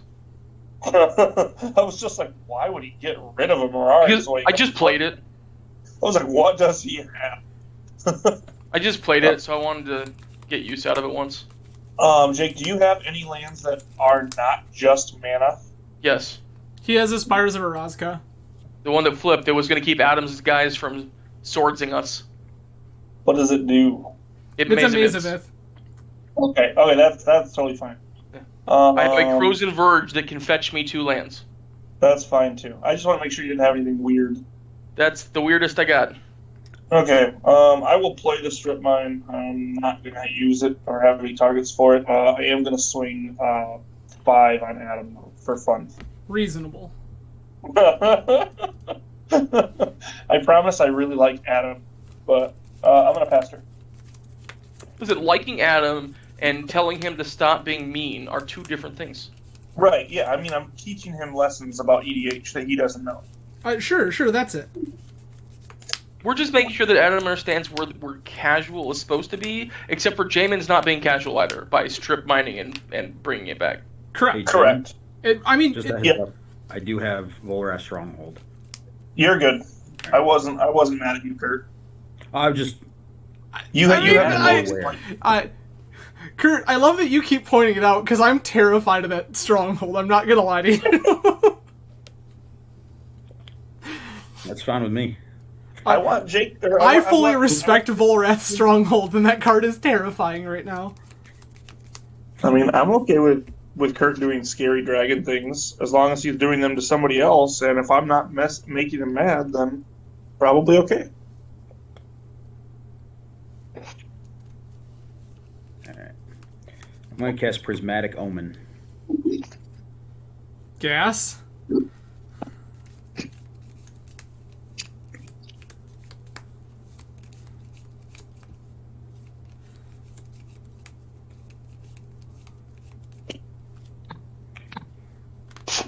I was just like, why would he get rid of a Mirage? Because I just played it. I was like, what does he have? I just played it, so I wanted to get use out of it once. Jake, do you have any lands that are not just mana? Yes. He has Aspires of Erazka. The one that flipped, it was going to keep Adam's guys from swordsing us. What does it do? It It's a Maze Maze of of Its. Ith. Okay, that's totally fine. Yeah. I have a Frozen Verge that can fetch me 2 lands. That's fine too. I just want to make sure you didn't have anything weird. That's the weirdest I got. Okay, I will play the Strip Mine. I'm not going to use it or have any targets for it. I am going to swing 5 on Adam for fun. Reasonable. I promise I really like Adam, but I'm going to pass her. Was it liking Adam and telling him to stop being mean are 2 different things? Right, yeah, I mean, I'm teaching him lessons about EDH that he doesn't know. Sure, that's it. We're just making sure that Adam understands where casual is supposed to be, except for Jamin's not being casual either by strip mining and bringing it back. Correct. Hey, Correct. Just a heads up. I do have Volrath Stronghold. You're good. I wasn't mad at you, Kurt. I'm just. Kurt, I love that you keep pointing it out because I'm terrified of that stronghold. I'm not gonna lie to you. That's fine with me. I want Jake. I fully respect Volrath's stronghold, and that card is terrifying right now. I mean, I'm okay with Kurt doing scary dragon things as long as he's doing them to somebody else, and if I'm not making him mad, then probably okay. Alright. I'm going to cast Prismatic Omen. Gas?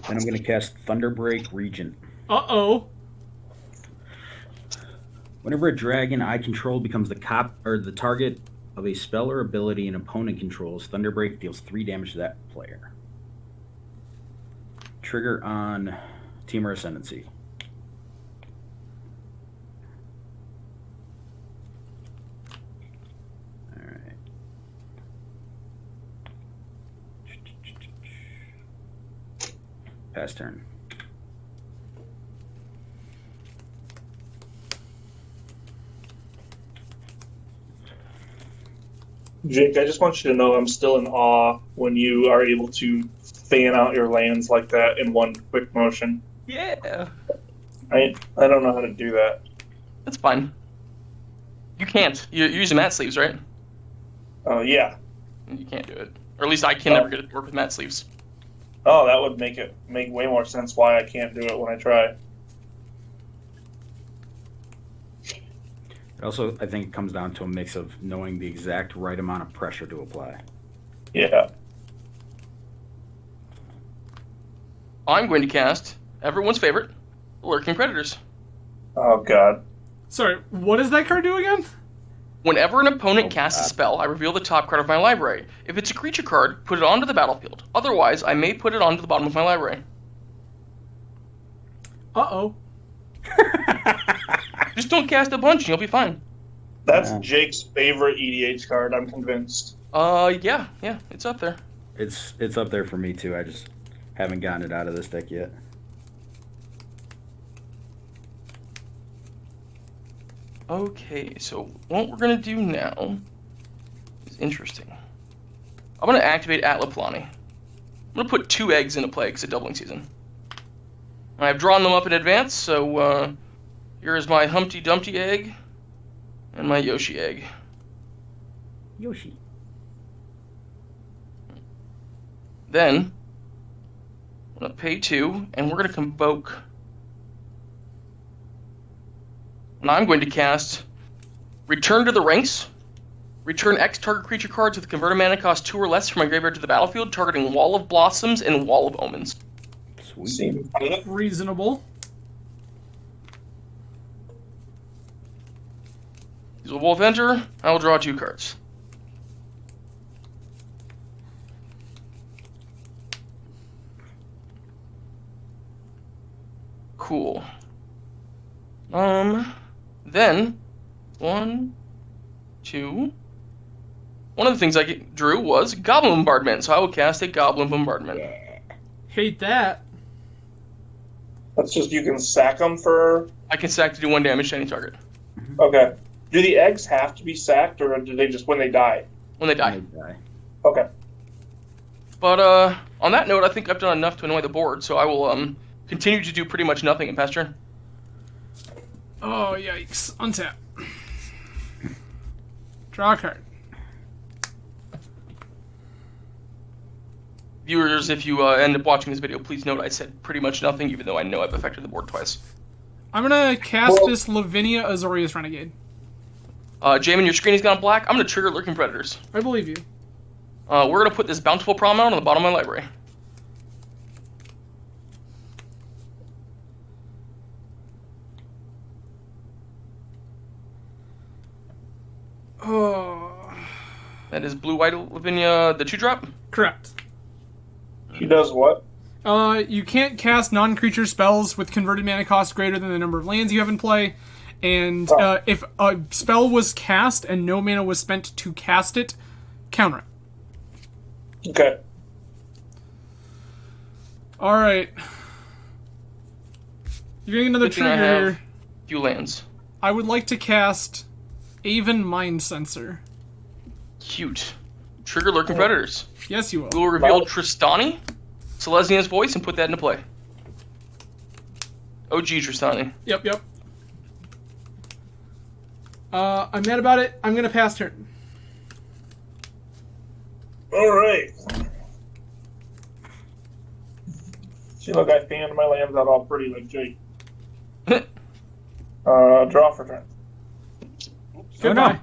Then I'm going to cast Thunderbreak Regent. Uh-oh. Whenever a dragon I control becomes the target of a spell or ability an opponent controls, Thunderbreak deals 3 damage to that player. Trigger on Temur Ascendancy. Alright. Pass turn. Jake, I just want you to know I'm still in awe when you are able to fan out your lands like that in one quick motion. Yeah. I don't know how to do that. That's fine. You can't. You're using mat sleeves, right? Oh, yeah. You can't do it. Or at least I can never get it to work with mat sleeves. Oh, that would make way more sense why I can't do it when I try. Also, I think it comes down to a mix of knowing the exact right amount of pressure to apply. Yeah. I'm going to cast everyone's favorite, Lurking Predators. Oh, God. Sorry, what does that card do again? Whenever an opponent Oh, casts a God. spell, I reveal the top card of my library. If it's a creature card, put it onto the battlefield. Otherwise, I may put it onto the bottom of my library. Uh-oh. Just don't cast a bunch and you'll be fine. That's Yeah. Jake's favorite EDH card, I'm convinced. Yeah, it's up there. It's up there for me too. I just haven't gotten it out of this deck yet. Okay, so what we're gonna do now is interesting. I'm gonna activate Atlaplani. I'm gonna put 2 eggs into play because it's doubling season. I've drawn them up in advance, so here is my Humpty Dumpty egg and my Yoshi egg. Yoshi. Then I'm gonna pay 2, and we're gonna convoke. And I'm going to cast Return to the Ranks. Return X target creature cards with converted mana cost 2 or less from my graveyard to the battlefield, targeting Wall of Blossoms and Wall of Omens. Sweet. Seems good. Reasonable. Use a Wolf Enter. I will draw 2 cards. Cool. Then 1, 2. One of the things I drew was Goblin Bombardment, so I will cast a Goblin Bombardment. Hate that. That's just you can sack them for... I can sack to do 1 damage to any target Okay. Do the eggs have to be sacked, or do they just when they die? when they die. Die. Okay. But on that note, I think I've done enough to annoy the board, so I will continue to do pretty much nothing in past turn. Oh, yikes. Untap. Draw a card. Viewers, if you end up watching this video, please note I said pretty much nothing, even though I know I've affected the board twice. I'm gonna cast Well- this Lavinia Azorius Renegade. Jamin, your screen has gone black. I'm going to trigger Lurking Predators. I believe you. We're going to put this Bountiful Promenade on the bottom of my library. Oh. That is Blue-White Lavinia, the 2-drop. Correct. He does what? You can't cast non-creature spells with converted mana cost greater than the number of lands you have in play. And if a spell was cast and no mana was spent to cast it, counter it. Okay. Alright. You're getting another Good thing I trigger have here. few lands. I would like to cast Aven Mind Sensor. Cute. Trigger Lurking Predators. Yes, you will. We will reveal Wow. Tristani, Selesnia's voice, and put that into play. OG Tristani. Yep. I'm mad about it. I'm gonna pass turn. All right. See, look, I fanned my lands out all pretty like Jake. Draw for turn. Goodbye.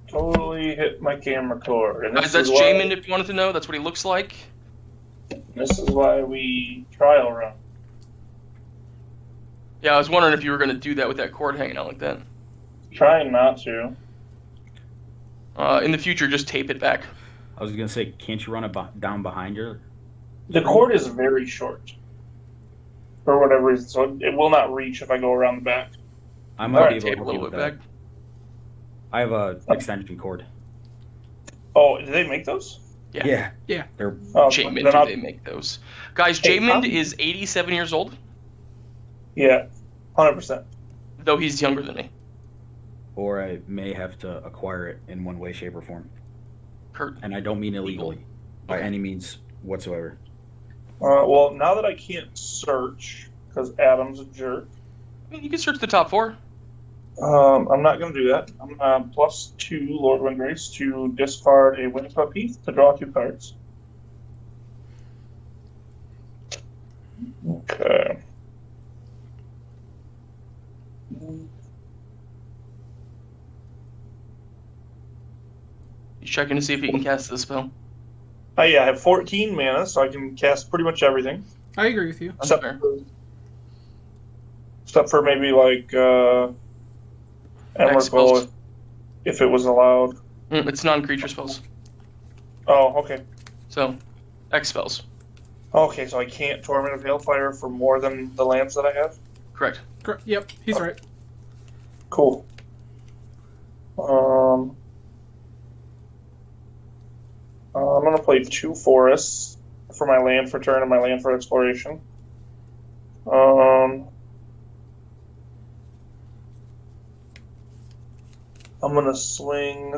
Totally hit my camera cord. And Guys, this that's is why- Jamin if you wanted to know. That's what he looks like. This is why we trial run. Yeah, I was wondering if you were going to do that with that cord hanging out like that. Trying not to. In the future, just tape it back. I was gonna say, can't you run it down behind your? The cord is very short. For whatever reason, so it will not reach if I go around the back. I might be Tape a able to little help bit with back. that. I have a extension cord. Oh, do they make those? Yeah. They're Oh, Jamin, then do I'll- they make those? Guys, Hey, Jamin is 87 years old, Yeah, 100%. though he's younger than me. or I may have to acquire it in one way, shape, or form. Kurt. And I don't mean illegally, by any means whatsoever. Well, now that I can't search because Adam's a jerk, I mean, you can search the top 4. I'm not going to do that. I'm +2 Lord Windgrace to discard a Windswept Heath to draw 2 cards. Okay. He's checking to see if he can cast the spell. Oh yeah, I have 14 mana, so I can cast pretty much everything. I agree with you. Except fair. except for maybe like X spells. Emrakul, if it was allowed. It's non-creature spells. Oh, okay. So, X spells. Okay, so I can't Torment of Hailfire for more than the lands that I have? Correct. Yep, he's right. Cool. I'm going to play 2 forests for my land for turn and my land for exploration. I'm going to swing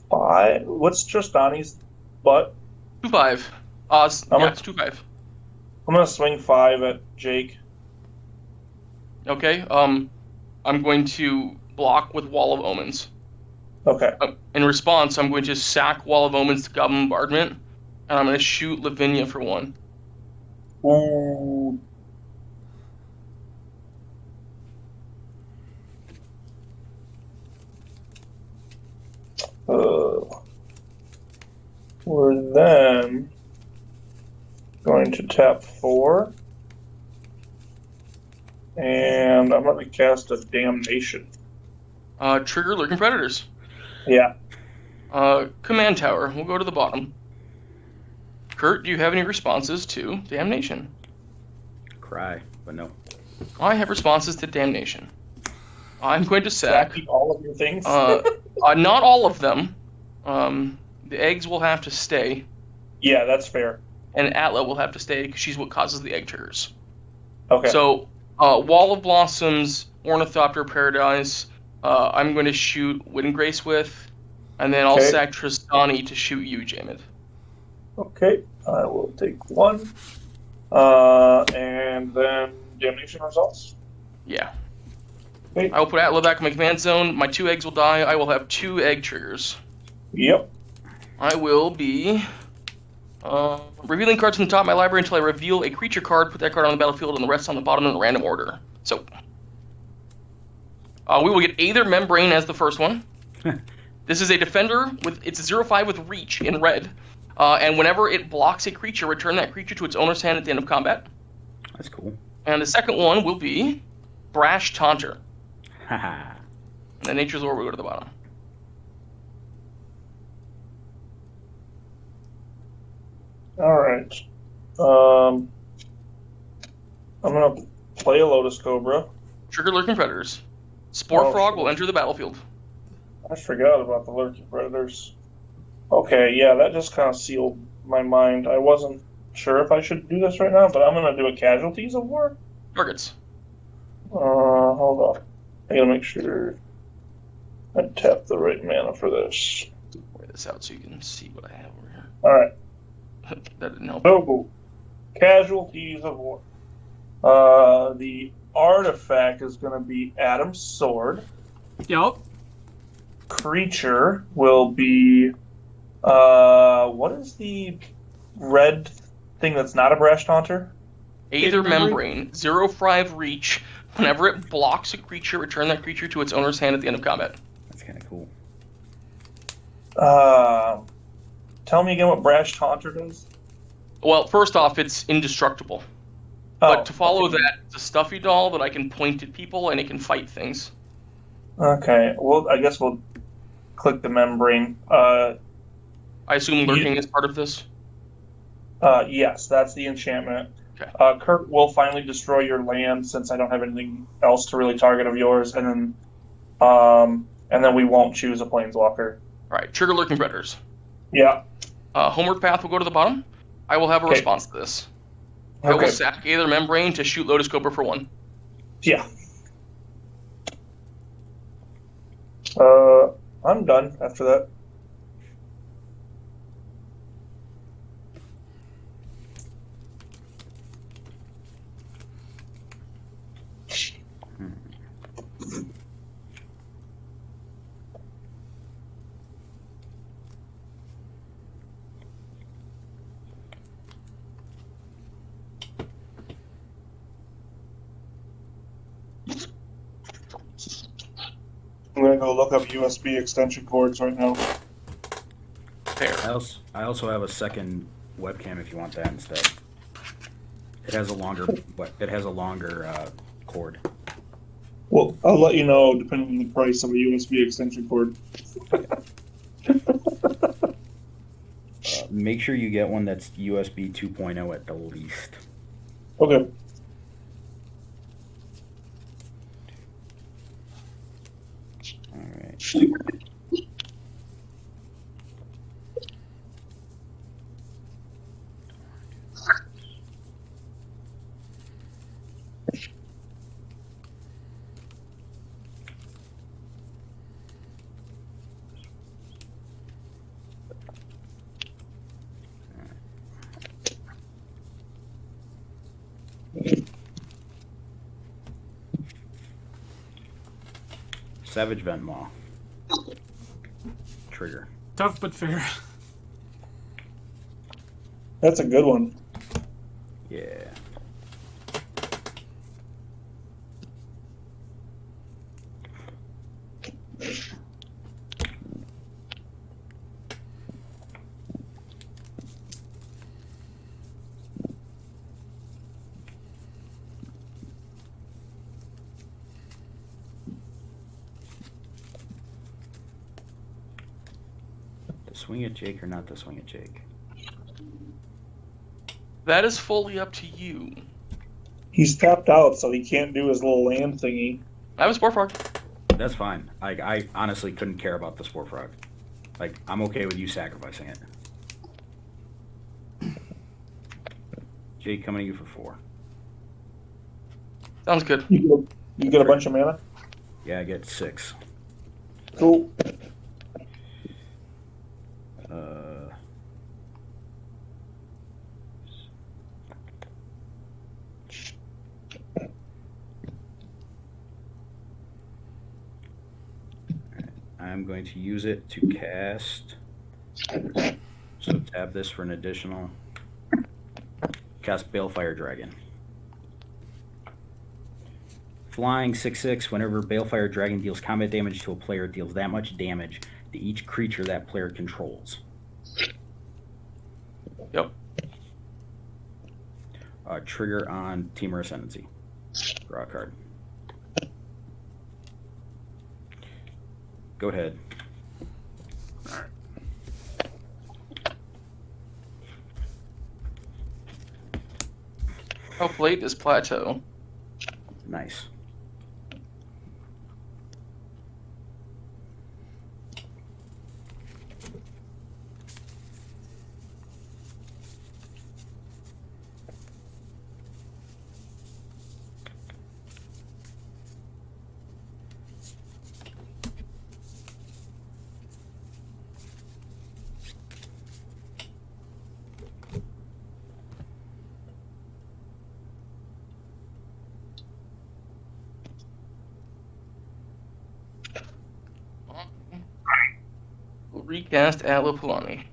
5. What's Tristani's butt? 2/5. It's 2/5. I'm going to swing 5 at Jake. Okay. I'm going to block with Wall of Omens. Okay. In response, I'm going to sack Wall of Omens to Goblin Bombardment, and I'm going to shoot Lavinia for 1. Ooh. We're then going to tap 4. And I'm going to cast a Damnation. Trigger Lurking Predators. Yeah. Command Tower. We'll go to the bottom. Kurt, do you have any responses to Damnation? Cry, but no. I have responses to Damnation. I'm going to sack. Keep all of your things. Not all of them. The eggs will have to stay, Yeah, that's fair. and Atla will have to stay because she's what causes the egg triggers. Okay. So, Wall of Blossoms, Ornithopter Paradise, I'm going to shoot Windgrace with, and then I'll Okay. sack Tristani to shoot you, Jamid. Okay, I will take 1. And then Damnation results. Yeah. Okay. I will put Atla back in my command zone. My 2 eggs will die. I will have 2 egg triggers. Yep. I will be revealing cards from the top of my library until I reveal a creature card, put that card on the battlefield, and the rest on the bottom in a random order. So, we will get Aether Membrane as the first one. This is a defender it's a 0/5 with reach in red. And whenever it blocks a creature, return that creature to its owner's hand at the end of combat. That's cool. And the second one will be Brash Taunter. Haha. And then Nature's Lore will go to the bottom. All right. I'm going to play a Lotus Cobra. Trigger Lurking Predators. Spore Oh, Frog sure. will enter the battlefield. I forgot about the Lurking Predators. Okay, yeah, that just kind of sealed my mind. I wasn't sure if I should do this right now, but I'm going to do a Casualties of War. Targets. Hold on. I gotta make sure I tap the right mana for this. Wear this out so you can see what I have over here. Alright. That didn't help. So, Casualties of War. The artifact is going to be Adam's Sword. Yep. Creature will be. What is the red thing that's not a Brash Taunter? Aether Aether Membrane. 0/5 reach. Whenever it blocks a creature, return that creature to its owner's hand at the end of combat. That's kind of cool. Tell me again what Brash Taunter does. Well, first off, it's indestructible. But to follow that, it's a stuffy doll that I can point at people and it can fight things. Okay, well, I guess we'll click the membrane. I assume lurking is part of this? Yes, that's the enchantment. Okay. Kurt will finally destroy your land since I don't have anything else to really target of yours, and then we won't choose a planeswalker. Alright, trigger lurking predators. Yeah. Homeward path will go to the bottom. I will have a response to this. I will sack Aether Membrane to shoot Lotus Cobra for 1. Yeah. I'm done after that. I'm gonna go look up USB extension cords right now. Fair. I also have a second webcam if you want that instead. It has a longer cord. Well, I'll let you know depending on the price of a USB extension cord. Make sure you get one that's USB 2.0 at the least. Okay. All right. Savage Ventmaw. Trigger. Tough but fair. That's a good one. Yeah. Swing at Jake or not to swing at Jake? That is fully up to you. He's tapped out, so he can't do his little land thingy. I have a Spore Frog. That's fine. I honestly couldn't care about the Spore Frog. Like, I'm okay with you sacrificing it. Jake, coming to you for 4. Sounds good. You get a bunch of mana? Yeah, I get 6. Cool. I'm going to use it to cast. So tab this for an additional. Cast Balefire Dragon. Flying 6/6. Whenever Balefire Dragon deals combat damage to a player, it deals that much damage to each creature that player controls. Yep. Trigger on Temur Ascendancy. Draw a card. Go ahead. Alright. Help late this plateau. Nice. We'll recast Alapulani.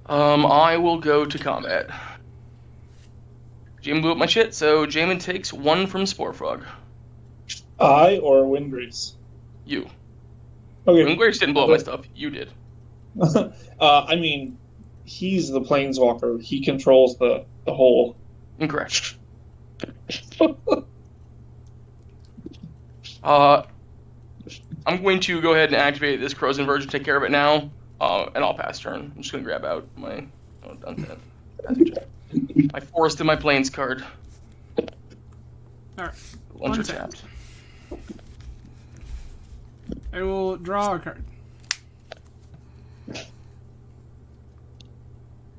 I will go to combat. Jamin blew up my shit, so Jamin takes 1 from Spore Frog. I or Windgrace? You. Okay. Windgrace didn't blow up my stuff. You did. I mean, he's the planeswalker. He controls the whole. Incorrect. I'm going to go ahead and activate this Crow's Inversion, take care of it now, and I'll pass turn. I'm just going to grab out my my Forest and my Plains card. Alright. Once you're Untapped. tapped. I will draw a card.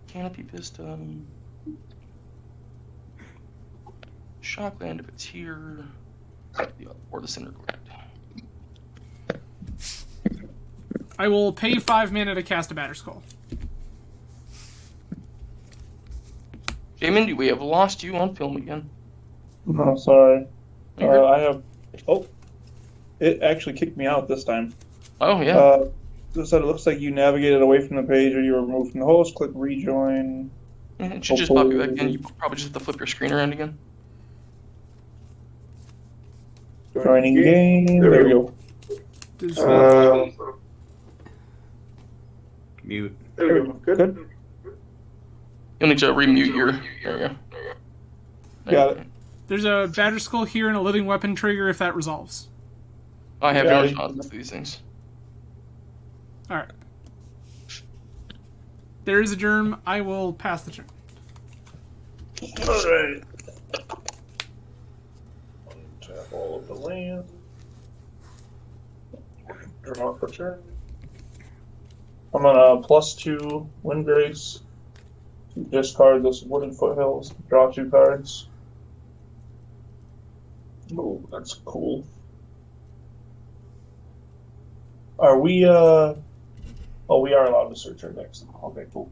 Canopy Vista. Shockland if it's here. Or the Cinder Glade. I will pay 5 mana to cast a Batterskull. Jamin, we have lost you on film again. No, sorry. You're good. I have. Oh, it actually kicked me out this time. Oh, yeah. It said it looks like you navigated away from the page or you were removed from the host. Click rejoin. It should just pop you back in. You probably just have to flip your screen around again. Joining game. There we go. Does- Mute. There we go. Good. You'll need to remute your. There you go. Got it. There's a Batterskull here and a living weapon trigger if that resolves. I have Yeah, no I- response to these things. Alright. There is a germ. I will pass the turn. Alright. Untap all of the land. Draw for turn. I'm gonna +2 Windgrace. Discard this Wooded Foothills. Draw 2 cards. Oh, that's cool. Are we, Oh, we are allowed to search our decks. Okay, cool.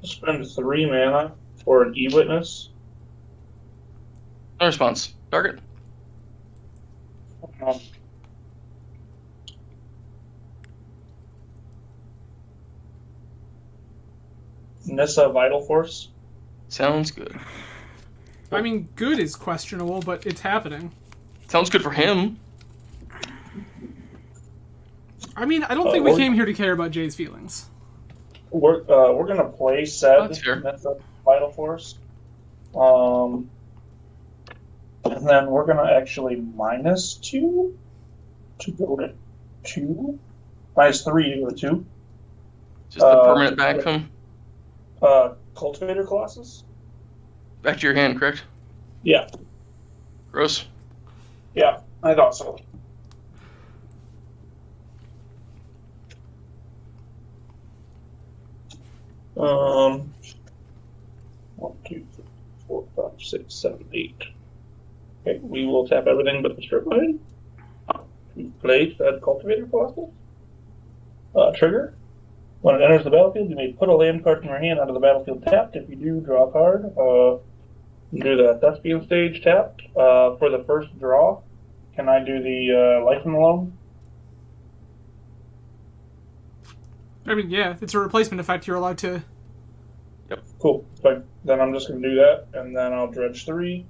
Spend 3 mana for an E-Witness. No response. Target. Nissa Vital Force. Sounds good. I mean, good is questionable, but it's happening. Sounds good for him. I mean, I don't think we came here to care about Jay's feelings. We're gonna play Sed That's fair. Nissa Vital Force. And then we're gonna actually -2 to go to 2. -3 to go to 2. Just the permanent back from Cultivator Colossus? back to your hand, correct? Yeah. Gross. Yeah, I thought so. Um, 1, 2, 3, 4, 5, 6, 7, 8. Okay, we will tap everything but the strip line. We play that Cultivator Colossus. Trigger. When it enters the battlefield, you may put a land card from your hand onto the battlefield tapped. If you do, draw a card. Do the Thespian stage tapped. For the first draw, can I do the Life in the Loam? I mean, yeah, it's a replacement effect. You're allowed to. Cool. Fine. Then I'm just going to do that, and then I'll dredge 3,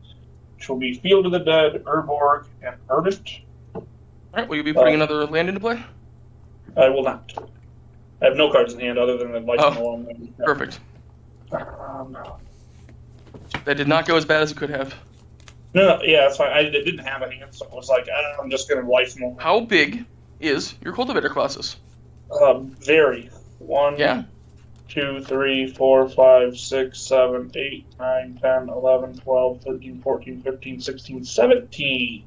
which will be Field of the Dead, Urborg, and Verdant. Alright, will you be putting another land into play? I will not. I have no cards in hand other than the Life in the Loam. Perfect. Um, That did not go as bad as it could have. no, yeah, that's fine. I didn't have a hand, so I was like, I'm just going to Life in the Loam. How big is your Cultivator Colossus? Vary. 1, Yeah. 2, 3, 4, 5, 6, 7, 8, 9, 10, 11, 12, 13, 14, 15, 16, 17.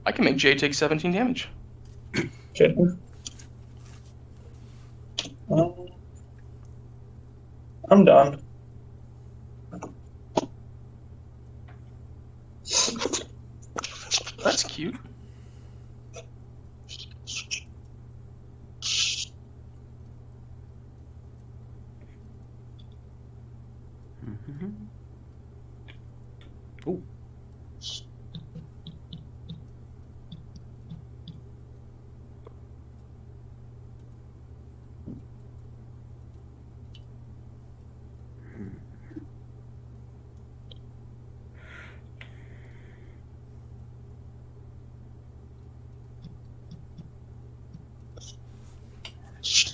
I can make Jay take 17 damage. Okay. I'm done. That's cute.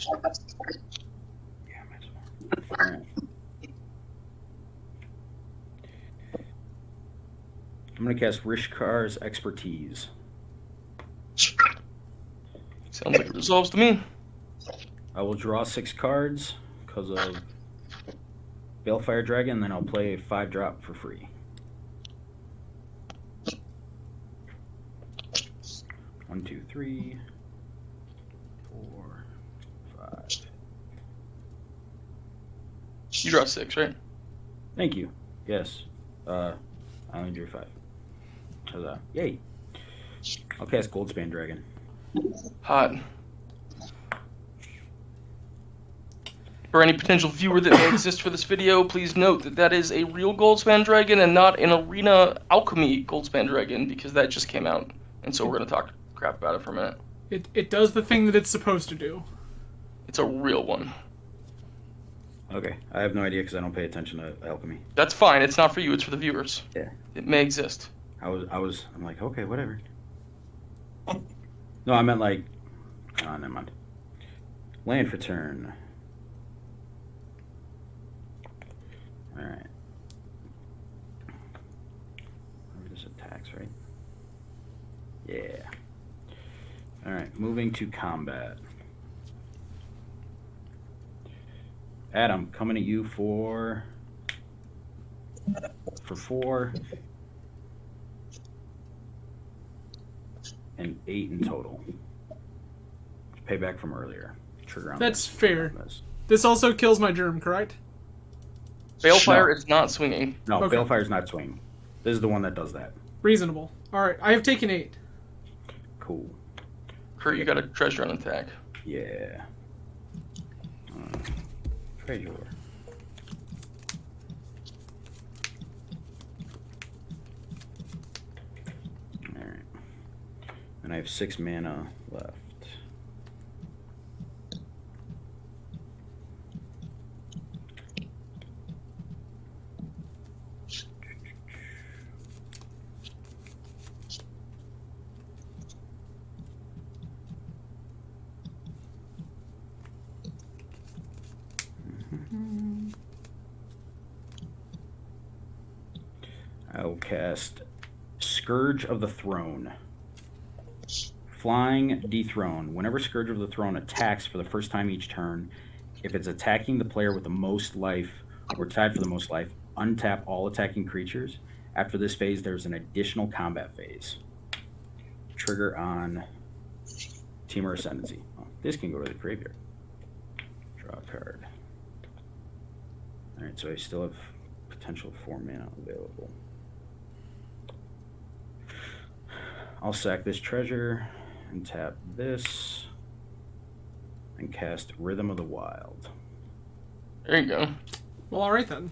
Yeah, might as well. All right. I'm gonna cast Rishkar's Expertise. Sounds like it resolves to me. I will draw 6 cards because of Balefire Dragon, then I'll play a 5-drop for free. 1, 2, 3, 4, 5. You draw 6, right? Thank you. Yes. I only drew 5. Huzzah. Yay. I'll cast Goldspan Dragon. Hot. For any potential viewer that may exist for this video, please note that that is a real Goldspan Dragon and not an Arena Alchemy Goldspan Dragon, because that just came out. And so we're going to talk crap about it for a minute. It does the thing that it's supposed to do. It's a real one. Okay. I have no idea because I don't pay attention to alchemy. That's fine. It's not for you. It's for the viewers. Yeah. It may exist. I'm like, okay, whatever. No, I meant like, oh, never mind. Land for turn. All right. This attacks, right? Yeah. All right, moving to combat. Adam, coming at you for 4 and 8 in total. Payback from earlier. Trigger on That's this. fair. This also kills my germ, correct? Balefire is not swinging. No, Okay. Balefire's not swinging. This is the one that does that. Reasonable. Alright, I have taken 8. Cool. Kurt, you got a treasure on attack. Yeah. Treasure. Alright. And I have 6 mana left. I'll cast Scourge of the Throne. Flying Dethrone. Whenever Scourge of the Throne attacks for the first time each turn, if it's attacking the player with the most life or tied for the most life, untap all attacking creatures. After this phase, there's an additional combat phase. Trigger on Temur Ascendancy. Oh, this can go to the graveyard. Draw a card. Alright, so I still have potential 4 mana available. I'll sack this treasure and tap this and cast Rhythm of the Wild. There you go. Well, alright then.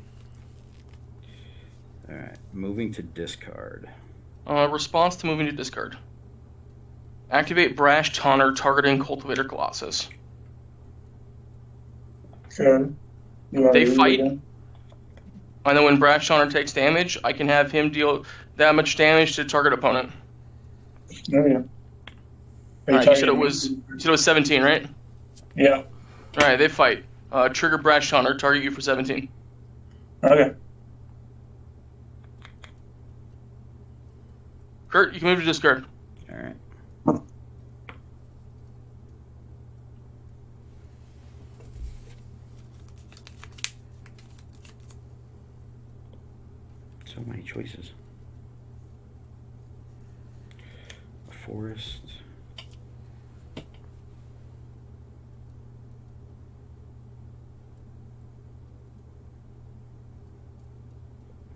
Alright, moving to discard. Response to moving to discard. Activate Brash Taunter targeting Cultivator Colossus. Sure. You wanna They do it fight. again? And then when Brash Taunter takes damage, I can have him deal that much damage to target opponent. Oh, yeah. Alright, you said it was 17, right? Yeah. Alright, they fight. Trigger Brash Taunter, target you for 17. Okay. Kurt, you can move to discard. Alright. So many choices. A forest.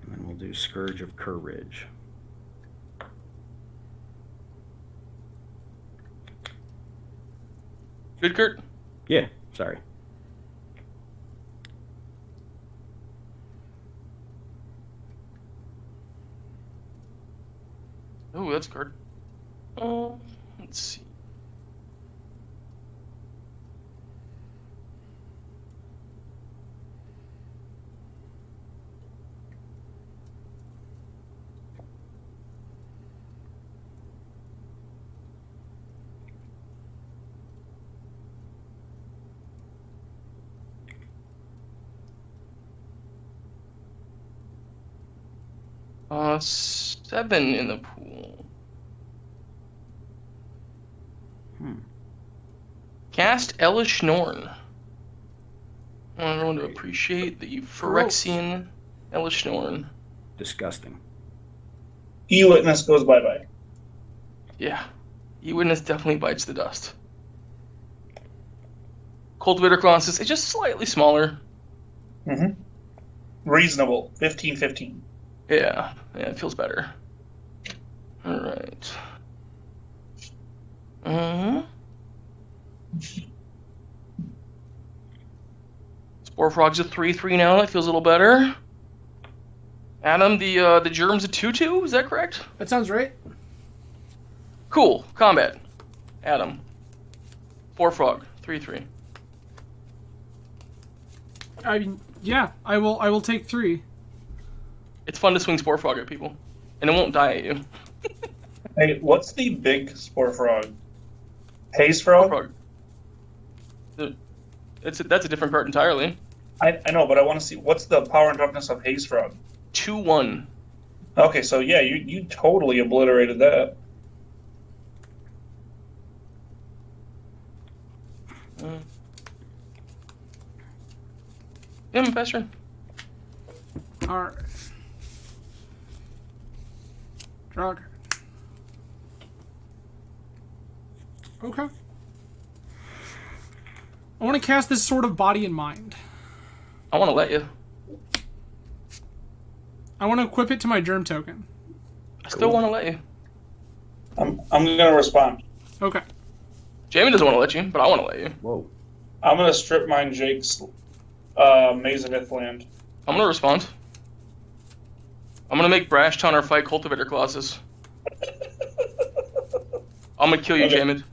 And then we'll do Scourge of Courage. Good, Kurt? Yeah, sorry. Oh, that's a card. Let's see. 7 in the pool. Cast Elish Norn. I want everyone to appreciate the Phyrexian Elish Norn. Disgusting. E-Witness goes bye-bye. Yeah. E-Witness definitely bites the dust. Cultivator Colossus is just slightly smaller. Mm-hmm. Reasonable. 15-15. Yeah, it feels better. Alright. Spore Frog's a 3/3 now, that feels a little better. Adam, the Germ's a 2/2, is that correct? That sounds right. Cool. Combat. Adam. Spore Frog, 3/3. I mean, yeah, I will take 3. It's fun to swing Spore Frog at people, and it won't die at you. Hey, what's the big Spore Frog? Haze Spore Frog? Frog. That's a different card entirely. I know, but I want to see what's the power and toughness of Haze Frog. 2/1. Okay, so yeah, you totally obliterated that. Yeah, best turn. Alright. Draw a card. Okay. I want to cast this Sword of Body and Mind. I want to let you. I want to equip it to my Germ token. I still want to let you. I'm gonna respond. Okay. Jamie doesn't want to let you, but I want to let you. Whoa. I'm gonna strip mine Jake's Maze of Ithland. I'm going to respond. I'm going to make Brash Tauner fight Cultivator Colossus. I'm going to kill you, Okay. Jamid.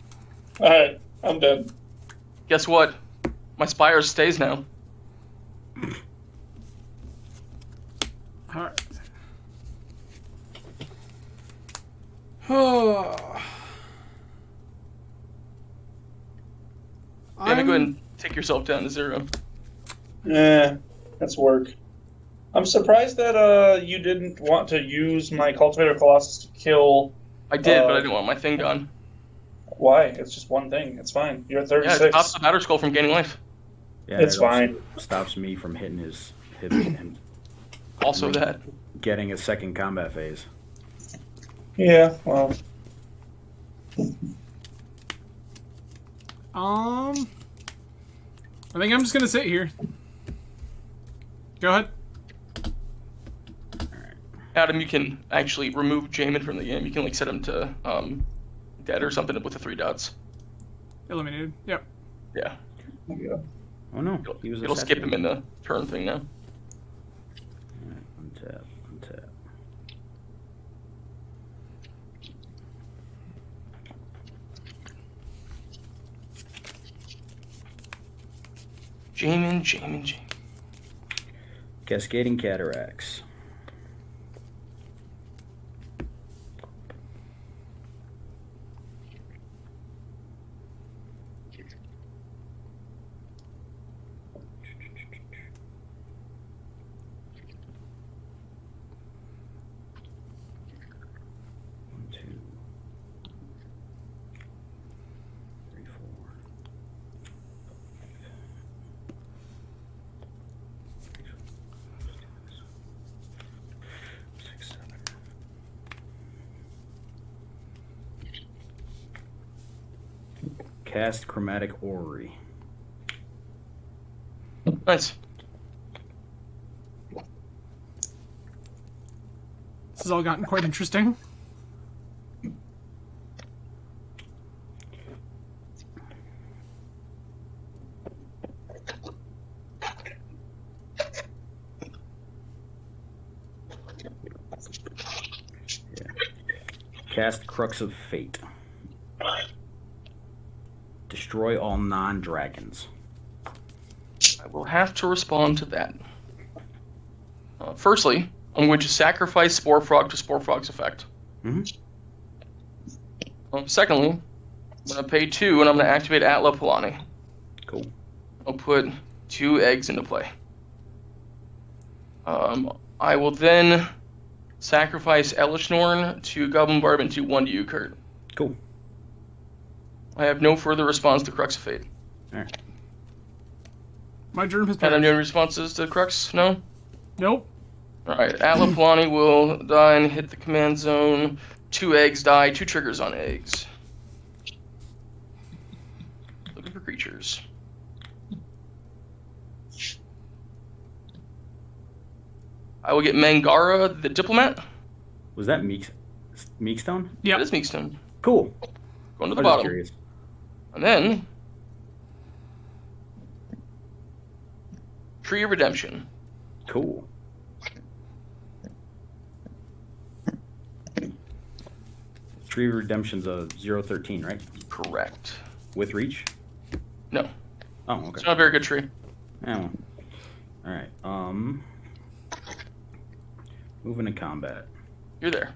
Alright, I'm dead. Guess what? My Spire stays now. Alright. Oh. Jamie, go ahead and take yourself down to 0. That's work. I'm surprised that you didn't want to use my Cultivator Colossus to kill. I did, but I didn't want my thing gone. Why? It's just one thing. It's fine. You're at Yeah, 36. it stops the Batter Skull from gaining life. Yeah, It's it also fine. Stops me from hitting his hip and Also that. getting a second combat phase. Yeah, well, I think I'm just gonna sit here. Go ahead. Adam, you can actually remove Jamin from the game. You can like set him to dead or something with the 3 dots. Eliminated. Yep. Yeah. yeah. Oh no, he was It'll skip him in the turn thing now. Untap, untap. Jamin. Cascading Cataracts. One, two, three, 4. Six, 7. Cast Chromatic Orrery. Nice. This has all gotten quite interesting. Cast Crux of Fate. Destroy all non-dragons. I will have to respond to that. Firstly, I'm going to sacrifice Spore Frog to Spore Frog's effect. Mhm. Secondly, I'm going to pay 2 and I'm going to activate Atla Palani. Cool. I'll put 2 eggs into play. I will then sacrifice Elishnorn to Goblin Barb and do 1 to you, Kurt. Cool. I have no further response to Crux of Fate. All right. My germ has Had passed. any responses to Crux? No? Nope. Alright, Atlapalani will die and hit the command zone. 2 eggs die, 2 triggers on eggs. Looking for creatures. I will get Mangara, the Diplomat. Was that Meekstone? Yep. That is Meekstone. Cool. Going to the I was just bottom. curious. And then... Tree of Redemption. Cool. Tree of Redemption's a 0-13, right? Correct. With reach? No, Oh, okay. it's not a very good tree. Yeah. All right. Moving to combat. You're there.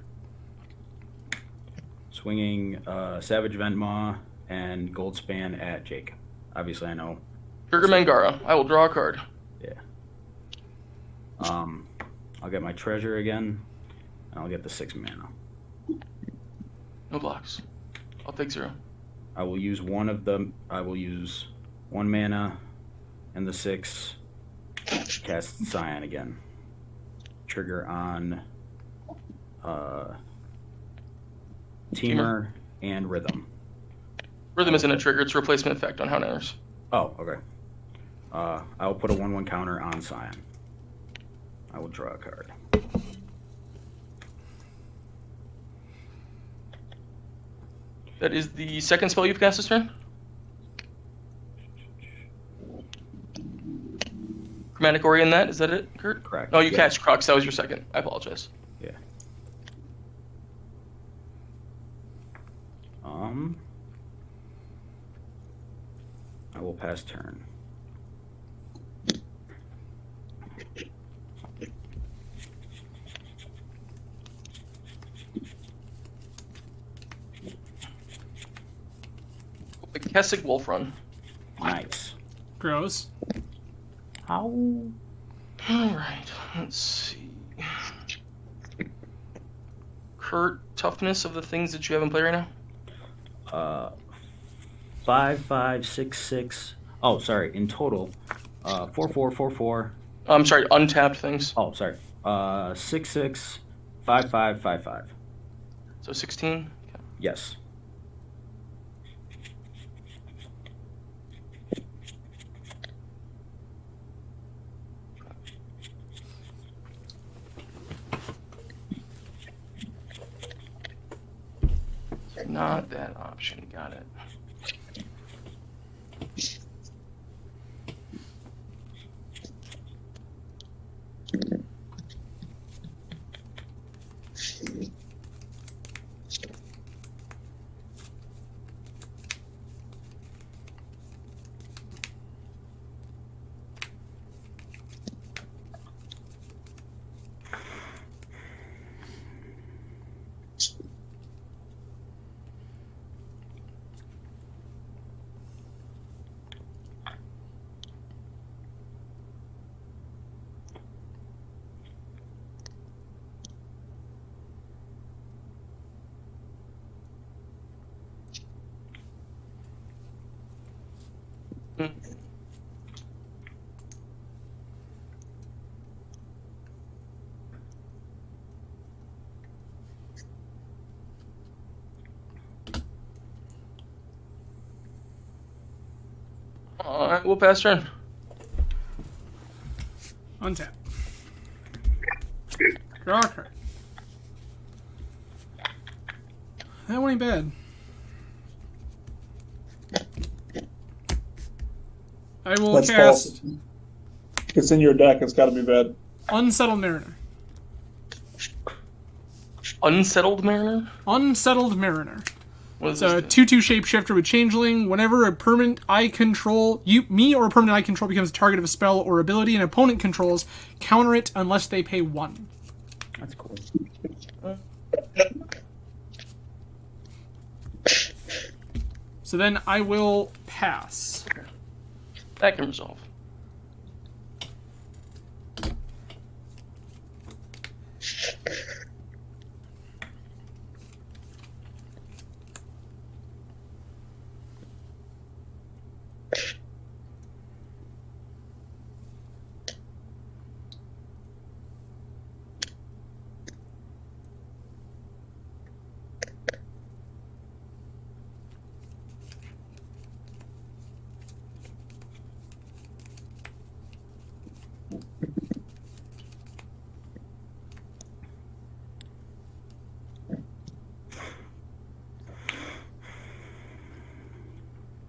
Swinging Savage Ventmaw and Goldspan at Jake. Obviously, I know. Trigger Mangara. I will draw a card. Yeah. I'll get my treasure again, and I'll get the 6 mana. No blocks. I'll take 0. I will use one of them. I will use 1 mana and the 6. Cast Scion again. Trigger on Teamer and Rhythm. Rhythm isn't a trigger, it's a replacement effect on Hounders. Oh, okay. I will put a 1/1 counter on Scion. I will draw a card. That is the second spell you've cast this turn? Chromatic Orient that? Is that it, Kurt? Correct. Oh, you Yeah. cast Crux. That was your second. I apologize. Yeah. I will pass turn. The Kessig Wolf Run. Nice. Gross. How? Alright, let's see. Kurt, toughness of the things that you have in play right now? 5, 5, 6, 6. Oh, sorry. In total, 4, 4, 4, 4. I'm sorry, untapped things. Oh, sorry. 6, 6, 5, 5, 5, 5. So 16? Okay. Yes. Not that option. Got it. Alright, we'll pass turn. Untap. Draw a card. That one ain't bad. I will That's cast false. It's in your deck. It's got to be bad. Unsettled Mariner. Unsettled Mariner? Unsettled Mariner. What is It's a this? 2/2 shapeshifter with changeling. Whenever a permanent I control, me or a permanent I control becomes a target of a spell or ability an opponent controls, counter it unless they pay 1. That's cool. So then I will pass. That can resolve.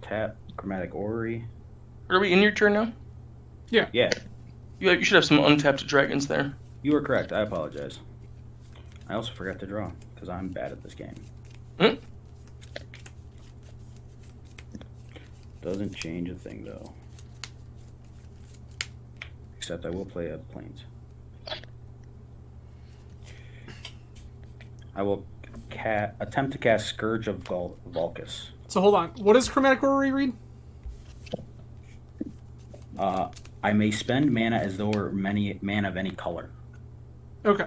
tap Chromatic Orrery. Are we in your turn now? Yeah, You should have some untapped dragons there. you were correct. I apologize. I also forgot to draw because I'm bad at this game. Hmm? Doesn't change a thing though. Except I will play Plains. I will attempt to cast Scourge of Vulcus. So hold on. What does Chromatic Orrery read? I may spend mana as though were mana of any color. Okay.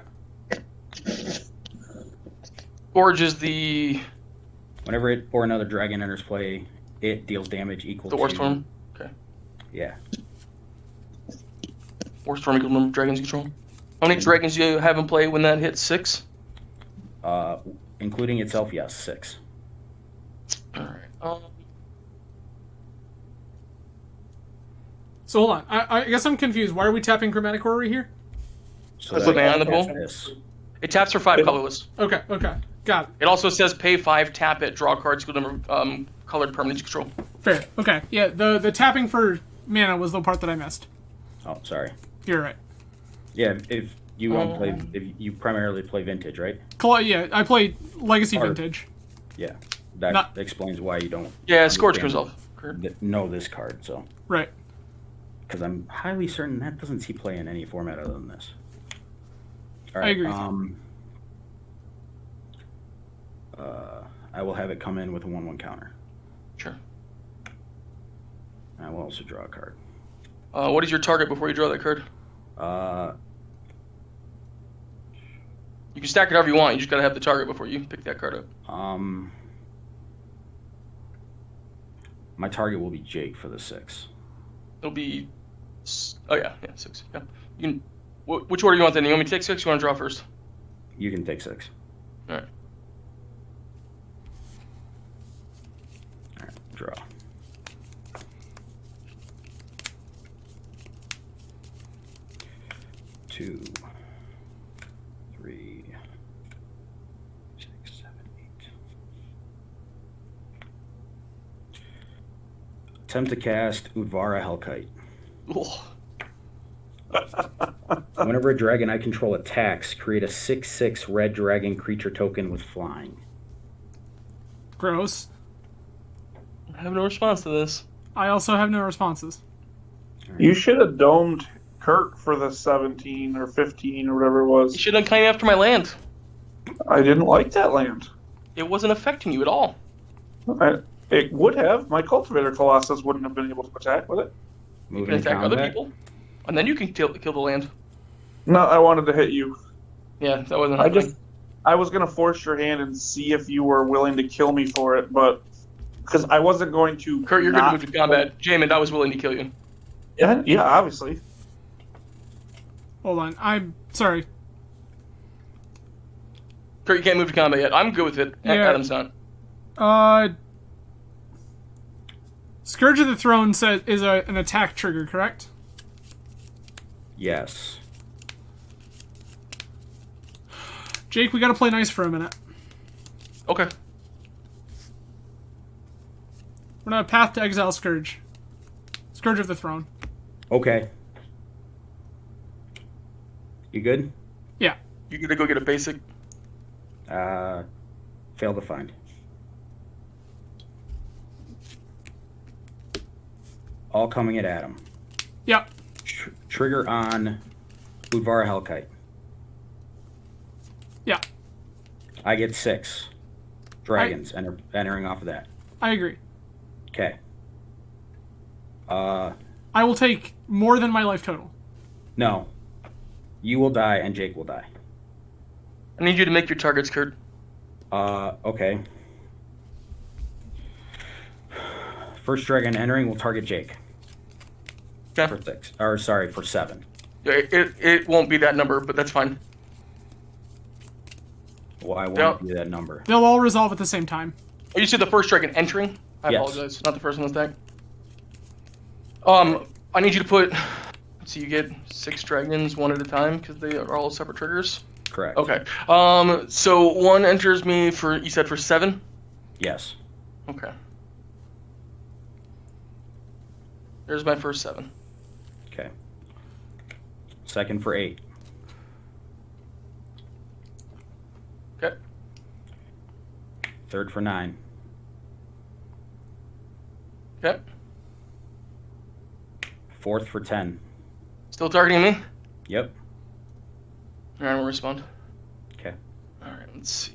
Gorge is the Whenever it or another dragon enters play, it deals damage equal to... War Storm. Okay. Yeah. War Storm equal number of dragons you control. How many dragons do you have in play when that hits 6? Including itself, yes, 6. Alright. So hold on. I guess I'm confused. Why are we tapping Chromatic Orrery here? So Let's that look I at the can pool. cast this. It taps for 5 colorless. Okay. Got it. It also says pay 5, tap it, draw cards, equal number of colored permanents you control. Fair. Okay. Yeah, the tapping for mana was the part that I missed. Oh, sorry. You're right. Yeah, if you if you primarily play Vintage, right? Yeah, I play Legacy Or- Vintage. Yeah. That Not- explains why you don't Yeah, Scourge comes understand off. know this card, so... Right. Because I'm highly certain that doesn't see play in any format other than this. All right, I agree with you. I will have it come in with a 1/1 counter. Sure. I will also draw a card. What is your target before you draw that card? You can stack it however you want. You just gotta have the target before you pick that card up. My target will be Jake for the 6. It'll be. Oh yeah, 6. Yeah. You can. Which order do you want then? You want me to take 6? Or you want to draw first? You can take 6. All right. All right, draw. Two, 3, 6, 7, 8. Attempt to cast Udvara Hellkite. Whenever a dragon I control attacks, create a 6/6 red dragon creature token with flying. Gross. I have no response to this. I also have no responses. You should have domed Kurt for the 17 or 15 or whatever it You was. should have come after my land. I didn't like that land. It wasn't affecting you at all. It would have. My Cultivator Colossus wouldn't have been able to attack with it. You Moving can to attack other combat. people, and then you can kill the land. No, I wanted to hit you. Yeah, that wasn't happening. I was going to force your hand and see if you were willing to kill me for it, but because I wasn't going to. Kurt, you're going to not- move to combat. Jamin, I was willing to kill you. Yeah, obviously. Hold on. I'm sorry. Kurt, you can't move to combat yet. I'm good with it. Yeah. Adam's not. Scourge of the Throne is an attack trigger, correct? Yes. Jake, we gotta play nice for a minute. Okay. We're gonna Path to Exile Scourge. Scourge of the Throne. Okay. You good? Yeah. You gonna go get a basic? Fail to find. All coming at Adam. Yep. Trigger on Udvara Hellkite. Yeah. I get 6 dragons entering off of that. I agree. Okay. I will take more than my life total. No. You will die and Jake will die. I need you to make your targets, Kurt. Okay. First dragon entering will target Jake. Okay. For 6. Or, sorry, for 7. It won't be that number, but that's fine. Why won't Yep. it be that number? They'll all resolve at the same time. Oh, you said the first dragon entering? I Yes. apologize. Not the first one that's I need you to put. Let's see, you get 6 dragons one at a time because they are all separate triggers. Correct. Okay. So one enters me for, you said for 7? Yes. Okay. There's my first 7. Okay. Second for 8. Okay. Third for 9. Okay. Fourth for 10. Still targeting me? Yep. Alright, we'll respond. Okay. Alright, let's see.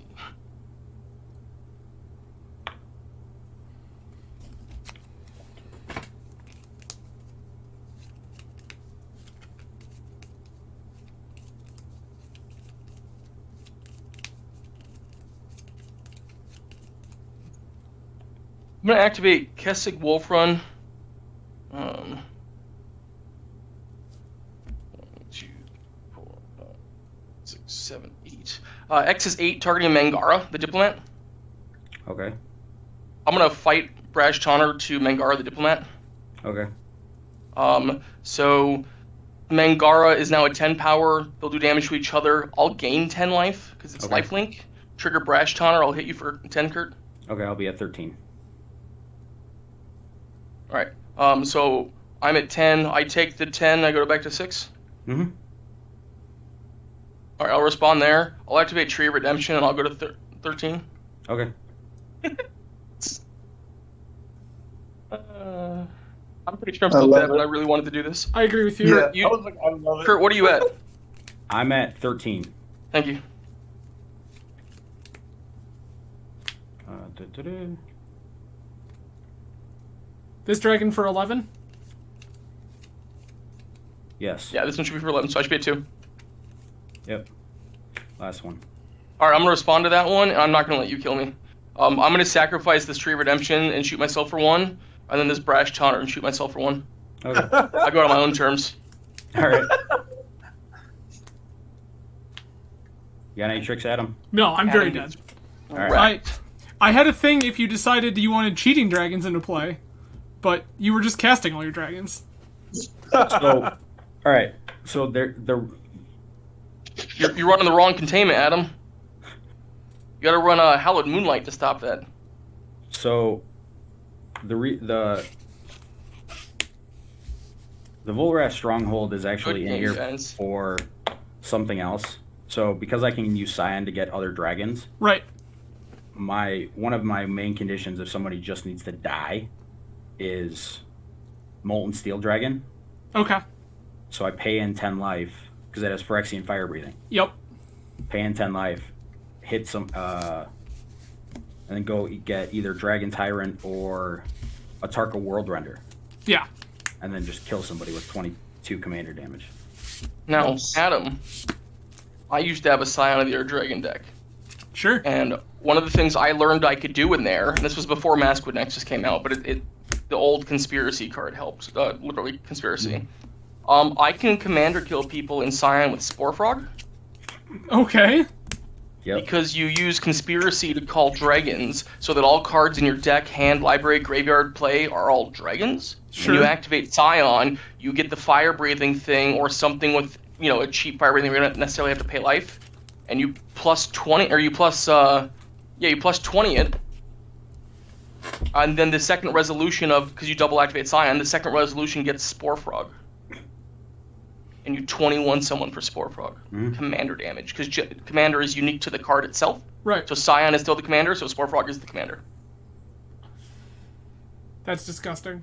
I'm gonna activate Kessig Wolf Run. 1, 2, 4, 5, 6, 7, 8. X is 8, targeting Mangara, the diplomat. Okay. I'm gonna fight Brash Tawner to Mangara, the diplomat. Okay. So Mangara is now at 10 power. They'll do damage to each other. I'll gain 10 life because it's Okay. lifelink. Trigger Brash Tawner. I'll hit you for 10, Kurt. Okay, I'll be at 13. All right. So I'm at 10. I take the 10. I go back to 6. Mm-hmm. All right. I'll respond there. I'll activate Tree of Redemption and I'll go to 13. Okay. I'm pretty sure I'm still love dead, but it. I really wanted to do this. I agree with you. Yeah, you- I was like, I love it. Kurt, what are you at? I'm at 13. Thank you. Da-da-da. This dragon for 11. Yes. Yeah, this one should be for 11, so I should be at 2. Yep. Last one. All right, I'm gonna respond to that one, and I'm not gonna let you kill me. I'm gonna sacrifice this Tree of Redemption and shoot myself for 1, and then this Brash Tawner and shoot myself for 1. Okay. I go on my own terms. All right. You got any tricks, Adam? No, I'm very Adam. dead. All right. Right. I had a thing if you decided you wanted cheating dragons into play, but you were just casting all your dragons. So, all right. So the You're running the wrong containment, Adam. You gotta run a Hallowed Moonlight to stop that. so the Volrath Stronghold is actually Good in game, here guys. for something else. So because I can use Scion to get other dragons, Right. one of my main conditions if somebody just needs to die is Molten Steel Dragon. Okay. So I pay in 10 life because it has Phyrexian Fire Breathing. Yep. Pay in 10 life, hit some, and then go get either Dragon Tyrant or a Tarka World Render, Yeah. and then just kill somebody with 22 commander damage. Now, Nice. Adam, I used to have a Scion of the Air Dragon deck, Sure. and one of the things I learned I could do in there, and this was before Maskwood Nexus came out, but the old conspiracy card helped, literally conspiracy. I can commander kill people in Scion with Spore Frog. Okay. Yep. Because you use conspiracy to call dragons, so that all cards in your deck, hand, library, graveyard, play are all dragons. Sure. When you activate Scion, you get the fire breathing thing or something with a cheap fire breathing. You don't necessarily have to pay life, and you plus 20 or you plus you plus 20 it, and then the second resolution of because you double activate Scion, the second resolution gets Spore Frog. And you 21 someone for Spore Frog. Commander damage. Because Commander is unique to the card itself. Right. So Scion is still the commander, so Spore Frog is the commander. That's disgusting.